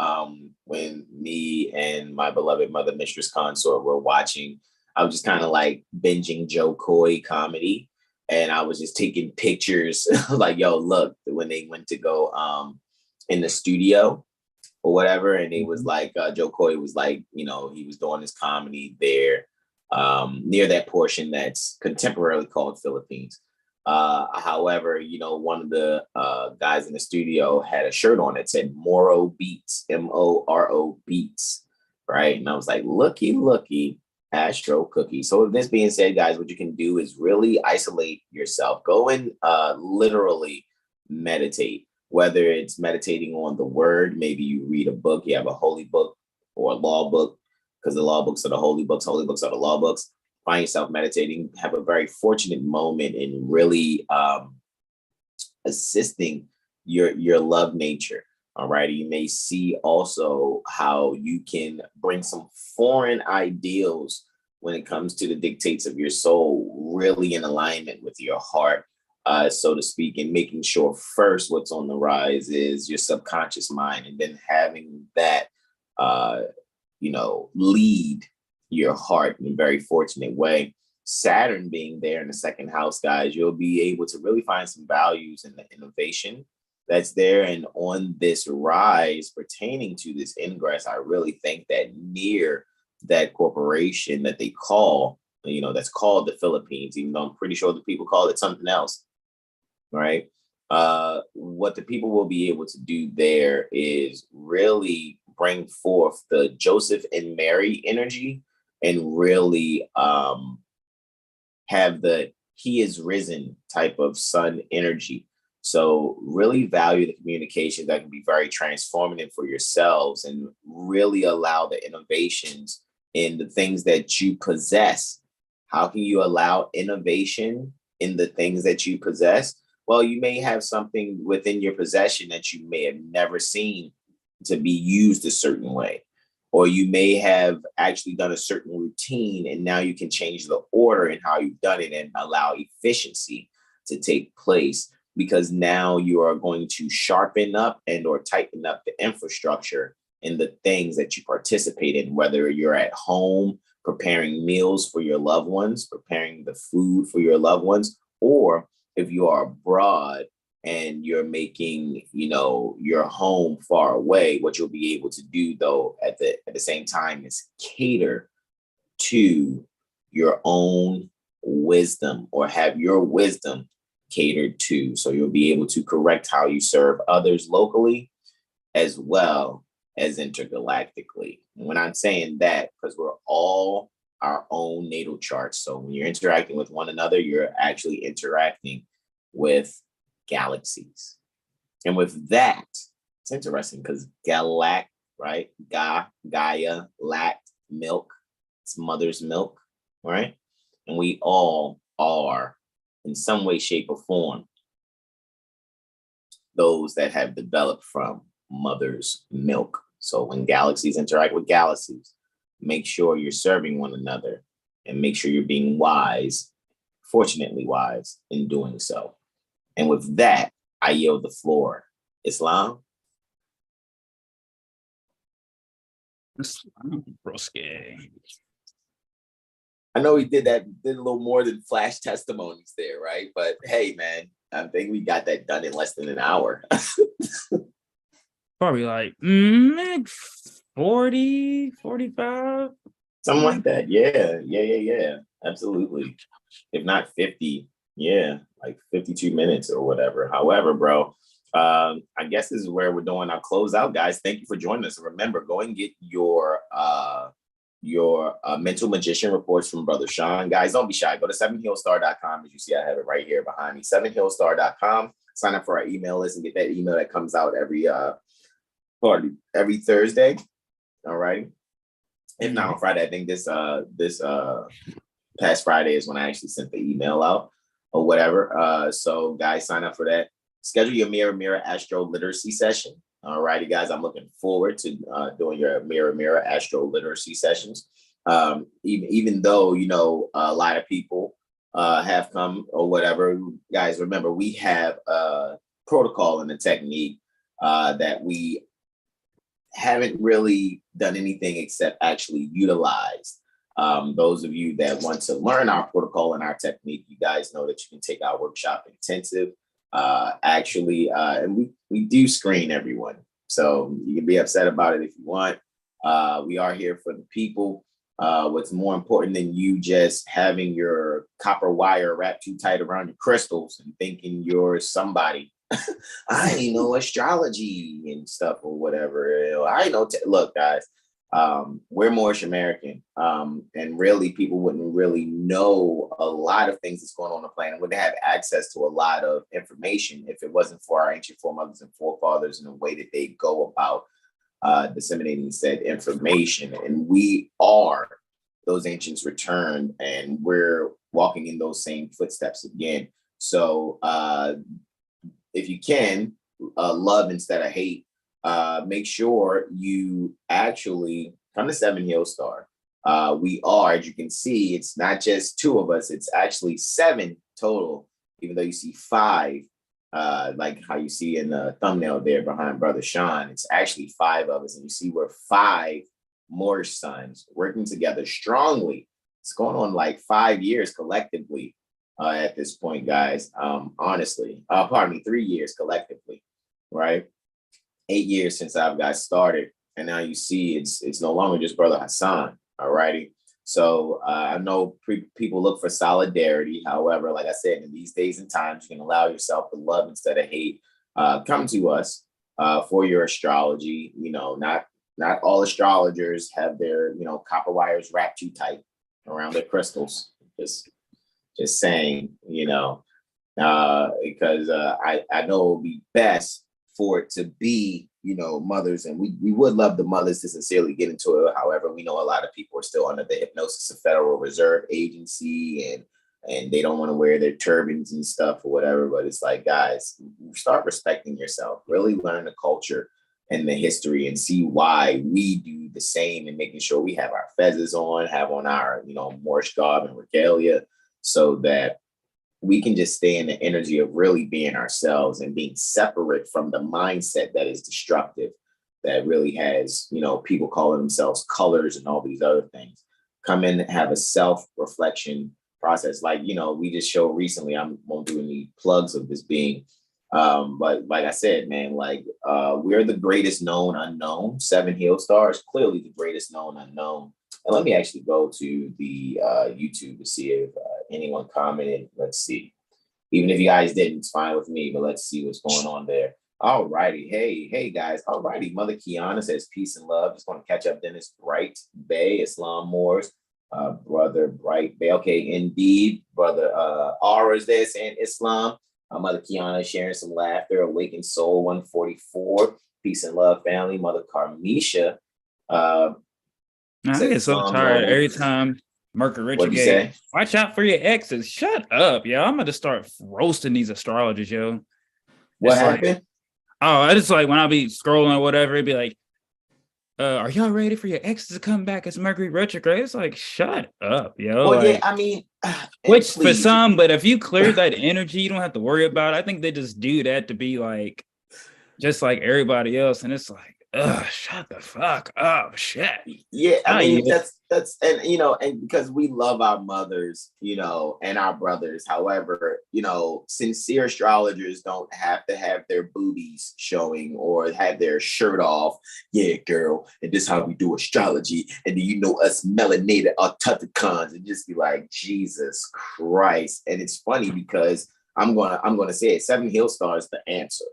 when me and my beloved mother, Mistress Consort, were watching. I was just kind of like binging Joe Coy comedy. And I was just taking pictures like, look, when they went to go in the studio or whatever. And it was like, Joe Coy was like, he was doing his comedy there near that portion that's contemporarily called Philippines. However, one of the guys in the studio had a shirt on that said Moro Beats, Moro Beats, right? And I was like, looky, Astro Cookie. So with this being said, guys, what you can do is really isolate yourself. Go and literally meditate, whether it's meditating on the word, maybe you read a book, you have a holy book or a law book, because the law books are the holy books are the law books. Find yourself meditating, have a very fortunate moment in really assisting your love nature. All right. You may see also how you can bring some foreign ideals when it comes to the dictates of your soul, really in alignment with your heart, so to speak, and making sure first what's on the rise is your subconscious mind, and then having that, lead your heart in a very fortunate way. Saturn being there in the second house, guys, you'll be able to really find some values in the innovation that's there. And on this rise pertaining to this ingress, I really think that near that corporation that they call, that's called the Philippines, even though I'm pretty sure the people call it something else, right? What the people will be able to do there is really bring forth the Joseph and Mary energy and really have the he is risen type of sun energy. So really value the communication that can be very transformative for yourselves, and really allow the innovations in the things that you possess, How can you allow innovation in the things that you possess? Well, you may have something within your possession that you may have never seen to be used a certain way. Or you may have actually done a certain routine and now you can change the order in how you've done it and allow efficiency to take place, because now you are going to sharpen up and or tighten up the infrastructure in the things that you participate in, whether you're at home preparing meals for your loved ones, preparing the food for your loved ones, or if you are abroad and you're making, your home far away. What you'll be able to do, though, at the same time, is cater to your own wisdom, or have your wisdom catered to. So you'll be able to correct how you serve others locally as well as intergalactically. And when I'm saying that, because we're all our own natal charts. So when you're interacting with one another, you're actually interacting with galaxies. And with that, it's interesting because galact, right? Gaia, lact, milk. It's mother's milk, right? And we all are, in some way, shape, or form, those that have developed from mother's milk. So when galaxies interact with galaxies, make sure you're serving one another and make sure you're being wise, fortunately wise, in doing so. And with that, I yield the floor. Islam? Islam, broski. I know we did a little more than flash testimonies there, right? But hey, man, I think we got that done in less than an hour. Probably like 40, 45. Something like that. Yeah. Absolutely. If not 50, yeah, like 52 minutes or whatever. However, bro, I guess this is where we're doing our closeout, guys. Thank you for joining us. And remember, go and get your mental magician reports from Brother Sean. Guys, don't be shy. Go to 7healstar.com. As you see, I have it right here behind me. 7healstar.com. Sign up for our email list and get that email that comes out every Thursday. All right. If not on Friday, I think this past Friday is when I actually sent the email out or whatever. So guys, sign up for that. Schedule your Mirror AstroLiteracy session. All righty, guys. I'm looking forward to doing your Mirror AstroLiteracy sessions. Even though, a lot of people have come or whatever, guys, remember, we have a protocol and a technique that we haven't really done anything except actually utilize. Those of you that want to learn our protocol and our technique, you guys know that you can take our workshop intensive. And we do screen everyone. So you can be upset about it if you want. We are here for the people. What's more important than you just having your copper wire wrapped too tight around your crystals and thinking you're somebody. I know astrology and stuff or whatever. I know. Look, guys, we're Moorish American, and really people wouldn't really know a lot of things that's going on the planet, wouldn't have access to a lot of information if it wasn't for our ancient foremothers and forefathers and the way that they go about disseminating said information. And we are those ancients returned, and we're walking in those same footsteps again. So if you can, love instead of hate. Make sure you actually come to 7 Hill Star. We are, as you can see, it's not just 2 of us, it's actually 7 total, even though you see 5, like how you see in the thumbnail there behind Brother Sean. It's actually 5 of us, and you see we're 5 Moorish sons working together strongly. It's going on like 5 years collectively at this point, guys. Honestly, 3 years collectively, right? 8 years since I've got started, and now you see it's no longer just Brother Hassan. All righty. So I know people look for solidarity. However, like I said, in these days and times, you can allow yourself to love instead of hate. Come to us for your astrology. Not all astrologers have their copper wires wrapped too tight around their crystals. Just saying, because I know it would be best for it to be mothers, and we would love the mothers to sincerely get into it. However, we know a lot of people are still under the hypnosis of Federal Reserve Agency, and they don't want to wear their turbans and stuff or whatever. But it's like, guys, start respecting yourself, really learn the culture and the history, and see why we do the same, and making sure we have our feathers on, have on our, Moorish garb and regalia, so that we can just stay in the energy of really being ourselves and being separate from the mindset that is destructive, that really has, people calling themselves colors and all these other things. Come in and have a self-reflection process. Like, we just showed recently, I won't do any plugs of this being, but like I said, man, like, we're the greatest known unknown. 7 heel stars, clearly the greatest known unknown. And let me actually go to the YouTube to see if anyone commented. Let's see. Even if you guys didn't, it's fine with me, but let's see what's going on there. All righty. Hey, guys. All righty. Mother Kiana says, peace and love. Just want to catch up. Dennis Bright Bay, Islam Moors. Brother Bright Bay. Okay, indeed. Brother Aura's there saying Islam. Mother Kiana sharing some laughter. Awakened Soul 144. Peace and love, family. Mother Carmisha. I get so tired every time Mercury retrograde. Watch out for your exes. Shut up, yo. I'm gonna start roasting these astrologers, yo. What happened? I just like when I be scrolling or whatever, it'd be like, are y'all ready for your exes to come back as Mercury retrograde? It's like, shut up, yo. Well, yeah, I mean, which for some, but if you clear that energy, you don't have to worry about it. I think they just do that to be like, just like everybody else, and it's like, shut the fuck up, shit. Yeah, I mean, that's and because we love our mothers, and our brothers. However, sincere astrologers don't have to have their boobies showing or have their shirt off. Yeah, girl, and this is how we do astrology. And us melanated automaticons, and just be like, Jesus Christ. And it's funny because I'm gonna say it. 7 heel stars, the answer.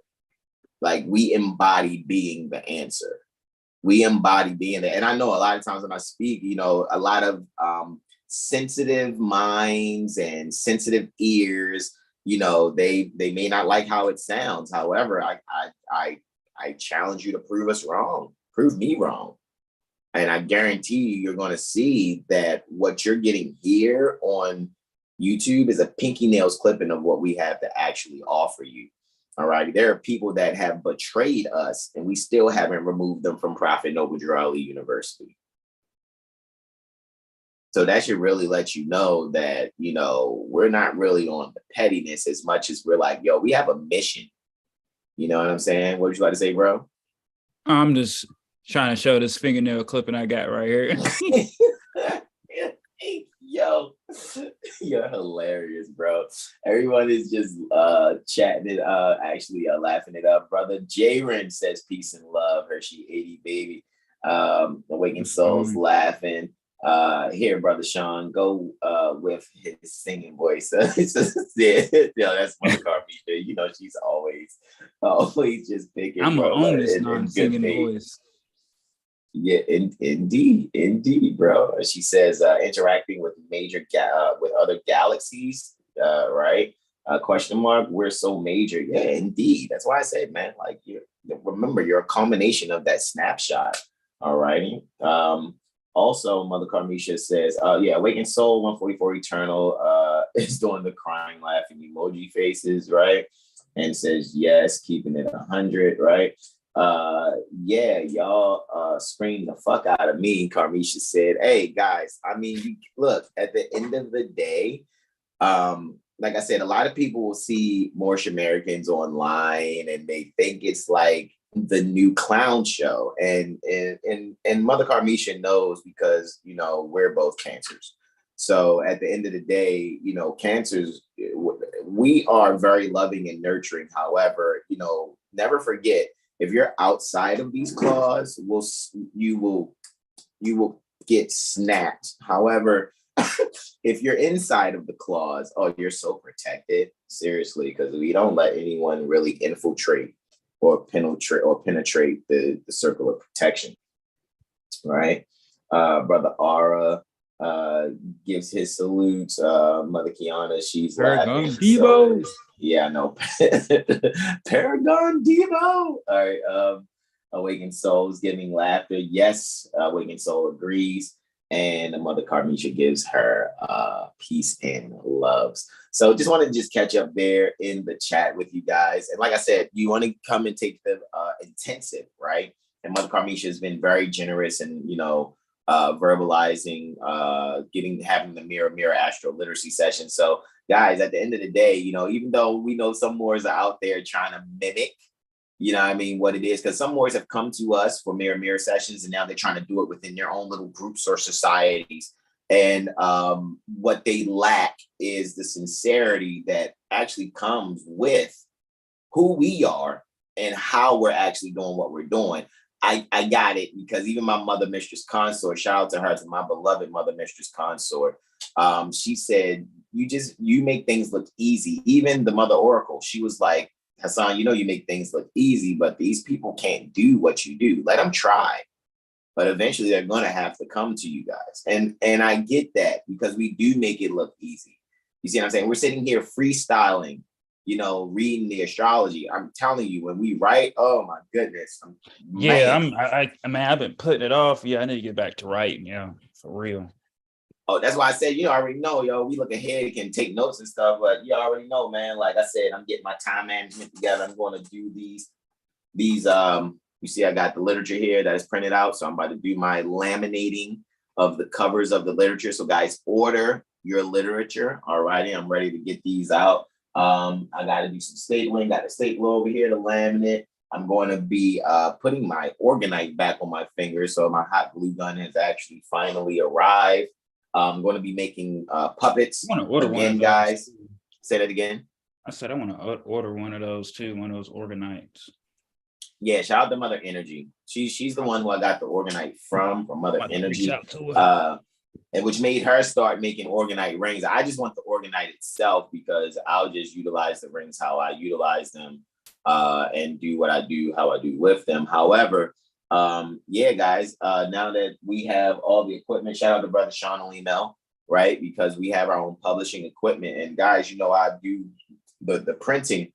Like, we embody being the answer. We embody being there. And I know a lot of times when I speak, a lot of sensitive minds and sensitive ears, they may not like how it sounds. However, I challenge you to prove us wrong. Prove me wrong. And I guarantee you're going to see that what you're getting here on YouTube is a pinky nails clipping of what we have to actually offer you. All right. There are people that have betrayed us, and we still haven't removed them from Prophet Noble Drew Ali University. So that should really let you know that, we're not really on the pettiness as much as we're like, yo, we have a mission. You know what I'm saying? What would you like to say, bro? I'm just trying to show this fingernail clipping I got right here. Yo, you're hilarious, bro. Everyone is just chatting it, actually laughing it up. Brother Jaren says peace and love. Hershey 80 baby. Awakened Souls laughing. Here, Brother Sean, go with his singing voice. Yeah, that's Mother Carmisha. She's always just picking. I'm gonna own this non-singing voice. Yeah, indeed, bro. She says interacting with with other galaxies, right? Question mark. We're so major. Yeah, indeed. That's why I said, man, like, remember, you're a combination of that snapshot. All righty. Also, Mother Carmisha says, Awakened Soul 144 Eternal is doing the crying, laughing emoji faces, right? And says, yes, keeping it 100, right? Y'all scream the fuck out of me. Carmisha said, hey, guys, I mean, look, at the end of the day, like I said, a lot of people will see Moorish Americans online and they think it's like the new clown show. And Mother Carmisha knows because, we're both Cancers. So at the end of the day, Cancers, we are very loving and nurturing. However, never forget, if you're outside of these claws, you will get snapped. However, if you're inside of the claws, you're so protected. Seriously, because we don't let anyone really infiltrate or penetrate the circle of protection. Right? Brother Aura gives his salutes. Mother Kiana, she's Paragon laughing. Devo. Yeah, I know. Paragon Devo. All right. Awakened Souls giving laughter. Yes, Awakened Soul agrees. And Mother Carmisha gives her peace and loves. So just want to just catch up there in the chat with you guys. And like I said, you want to come and take the intensive, right? And Mother Carmisha has been very generous and, verbalizing, having the mirror AstroLiteracy session. So guys, at the end of the day, even though we know some Moors are out there trying to mimic, what it is, because some Moors have come to us for mirror sessions, and now they're trying to do it within their own little groups or societies. And what they lack is the sincerity that actually comes with who we are and how we're actually doing what we're doing. I got it, because even my mother mistress consort, shout out to her, to my beloved mother mistress consort. She said, you make things look easy. Even the mother oracle, she was like, Hassan, you make things look easy, but these people can't do what you do. Let them try, but eventually they're going to have to come to you guys. And I get that, because we do make it look easy. You see what I'm saying? We're sitting here freestyling, reading the astrology. I'm telling you, when we write, oh my goodness. I've been putting it off. Yeah, I need to get back to writing. Yeah, for real. Oh, that's why I said, you already know, we look ahead, can take notes and stuff, but you already know, man. Like I said, I'm getting my time management together. I'm going to do these, you see, I got the literature here that is printed out. So I'm about to do my laminating of the covers of the literature. So guys, order your literature. All righty. I'm ready to get these out. I got to do some stapling, got a stapler over here to laminate. I'm going to be putting my orgonite back on my fingers. So my hot glue gun has actually finally arrived. I'm going to be making puppets again, guys. Say that again. I said I want to order one of those too, one of those organites. Yeah, shout out to Mother Energy. She's the one who I got the organite from Mother Energy, and which made her start making organite rings. I just want the organite itself, because I'll just utilize the rings how I utilize them, and do what I do, how I do with them. However, guys, now that we have all the equipment, shout out to Brother Sean Alim, right? Because we have our own publishing equipment. And guys, I do the printing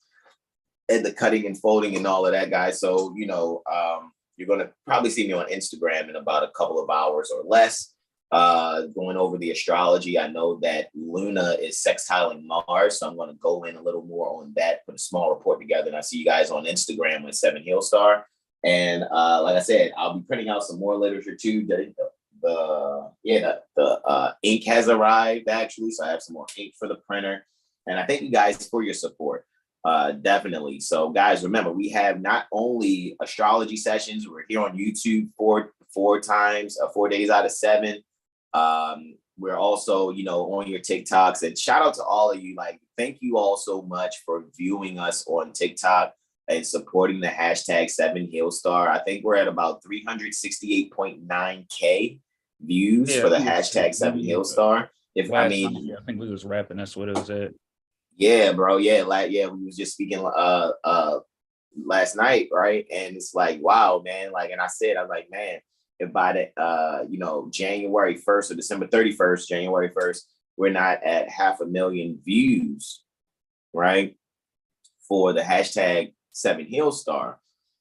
and the cutting and folding and all of that, guys. So, you're going to probably see me on Instagram in about a couple of hours or less, going over the astrology. I know that Luna is sextiling Mars, so I'm going to go in a little more on that, put a small report together, and I see you guys on Instagram with 7 Hill Star. And like I said, I'll be printing out some more literature too. The ink has arrived, actually, so I have some more ink for the printer. And I thank you guys for your support, definitely. So guys, remember, we have not only astrology sessions, we're here on YouTube 4 days out of 7. We're also, on your TikToks, and shout out to all of you. Like, thank you all so much for viewing us on TikTok and supporting the hashtag 7 Hill Star. I think we're at about 368.9K views for the hashtag 7 Hill Star. I think we was rapping. That's what it was at. Yeah, bro. Yeah, we was just speaking last night, right? And it's like, wow, man. Like, and I was like, man, if by the January 1st or December 31st, January 1st, we're not at 500,000 views, right, for the hashtag 7 Hill Star,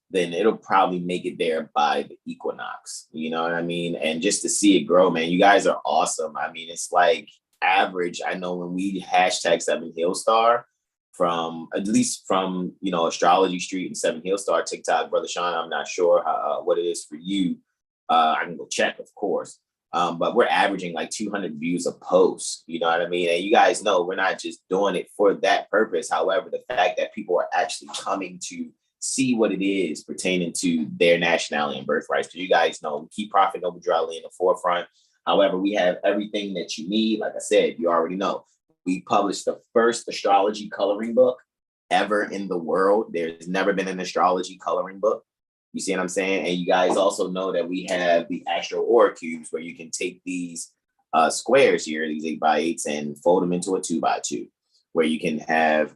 then it'll probably make it there by the equinox. You know what I mean? And just to see it grow, man, you guys are awesome. I mean, it's like average. I know when we hashtag 7 Hill Star, from Astrology Street and 7 Hill Star TikTok, Brother Sean, I'm not sure what it is for you. I can go check, of course. But we're averaging like 200 views a post, you know what I mean? And you guys know we're not just doing it for that purpose. However, the fact that people are actually coming to see what it is pertaining to their nationality and birthrights. Because you guys know we keep Prophet Noble Drali in the forefront. However, we have everything that you need. Like I said, you already know. We published the first astrology coloring book ever in the world. There's never been an astrology coloring book. You see what I'm saying? And you guys also know that we have the Astro Aura Cubes, where you can take these squares here, these 8x8s, and fold them into a 2x2, where you can have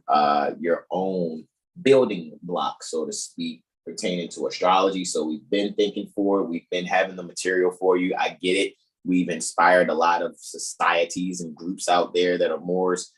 your own building block, so to speak, pertaining to astrology. So we've been thinking forward. We've been having the material for you. I get it. We've inspired a lot of societies and groups out there that are Moors.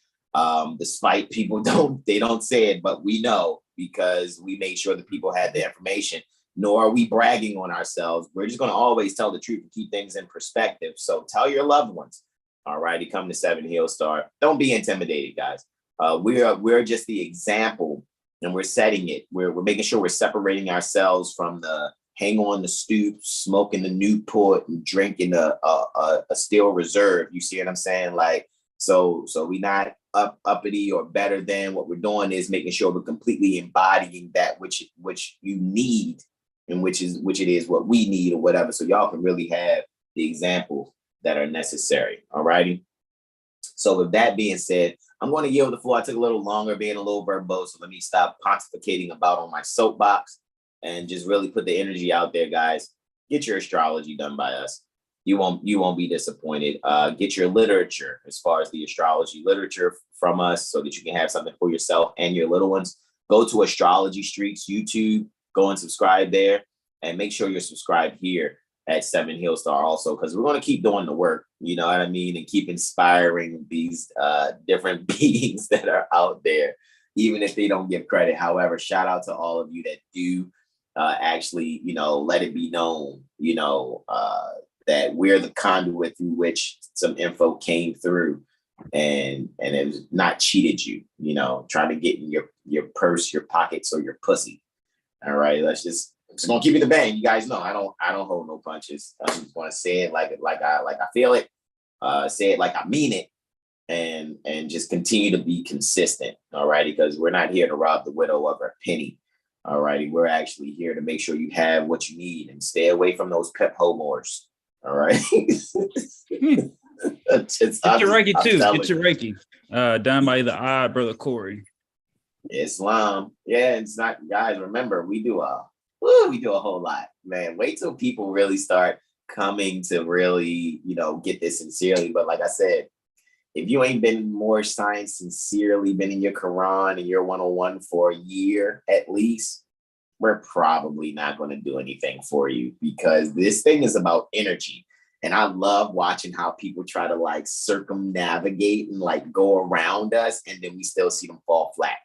Despite people don't say it, but we know, because we made sure that people had the information. nor are we bragging on ourselves. We're just going to always tell the truth and keep things in perspective. So tell your loved ones, all righty, come to 7 Hill Star. Don't be intimidated, guys. We're just the example, and we're setting it. We're making sure we're separating ourselves from the hang on the stoop, smoking the Newport and drinking a Steel Reserve. You see what I'm saying? Like, so we not uppity or better than. What we're doing is making sure we're completely embodying that which you need, and which it is what we need or whatever. So y'all can really have the examples that are necessary. All righty. So with that being said, I'm going to yield the floor. I took a little longer being a little verbose, so let me stop pontificating about on my soapbox and just really put the energy out there, guys. Get your astrology done by us. You won't be disappointed. Get your literature, as far as the astrology literature, from us, so that you can have something for yourself and your little ones. Go to Astrology Streets YouTube, go and subscribe there, and make sure you're subscribed here at 7 Hill Star also, because we're going to keep doing the work, you know what I mean, and keep inspiring these different beings that are out there, even if they don't give credit. However, shout out to all of you that do actually, you know, let it be known, you know, that we're the conduit through which some info came through, and it was not cheated you, you know, trying to get in your purse, your pockets, or your pussy. All right, I'm just gonna keep it the bang. You guys know I don't hold no punches. I'm just gonna say it like I feel it, say it like I mean it, and just continue to be consistent. All right, because we're not here to rob the widow of her penny. All righty, we're actually here to make sure you have what you need, and stay away from those pep homors. All right. Get your Reiki too. Get your Reiki. Done by the odd brother Corey. Islam. Yeah, it's not, guys, remember, we do a whole lot, man. Wait till people really start coming to really, you know, get this sincerely. But like I said, if you ain't been more science sincerely, been in your Quran and your 101 for a year at least, we're probably not going to do anything for you, because this thing is about energy. And I love watching how people try to like circumnavigate and like go around us, and then we still see them fall flat.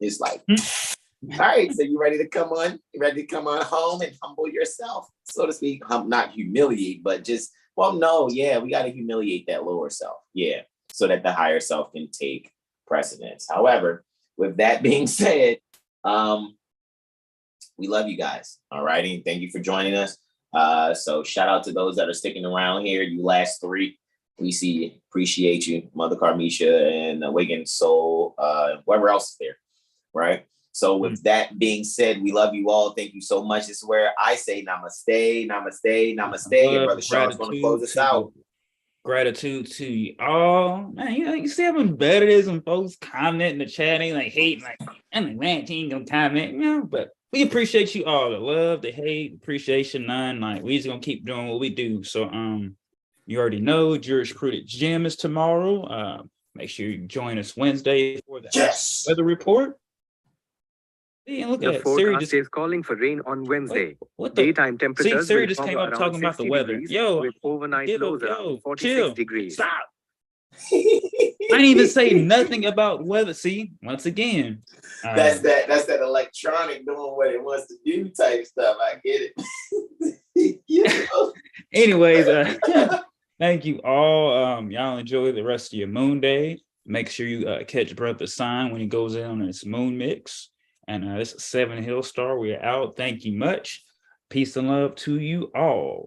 It's like, all right, so you ready to come on? You ready to come on home and humble yourself, so to speak? Not humiliate, but just, well, no, yeah, we got to humiliate that lower self. Yeah, so that the higher self can take precedence. However, with that being said, we love you guys. All righty. Thank you for joining us. So shout out to those that are sticking around here. You last three, we see you. Appreciate you. Mother Carmisha and Awakened Soul, whoever else is there. Right. So with that being said, we love you all. Thank you so much. This is where I say namaste, namaste, namaste. And Brother Sean's going to close us out. Gratitude to you all. Man, you see how much better it is when folks comment in the chat, ain't like hating, like, I'm like, man, he ain't gonna comment, you know, but we appreciate you all. The love, the hate, appreciation, none. Like, we just gonna keep doing what we do. So you already know Jurisprudent Gym is tomorrow. Make sure you join us Wednesday for the weather report. Yeah, look at that. Siri just is calling for rain on Wednesday. What the daytime temperatures? See, Siri just came up talking about the weather. Yo, with overnight lows around 46 degrees. Stop. I didn't even say nothing about weather. See, once again, that's that electronic doing what it wants to do type stuff. I get it. You know? Anyways, thank you all. Y'all enjoy the rest of your moon day. Make sure you catch Brother Sign when he goes in on his moon mix. And this is 7 Hill Star. We're out. Thank you much. Peace and love to you all.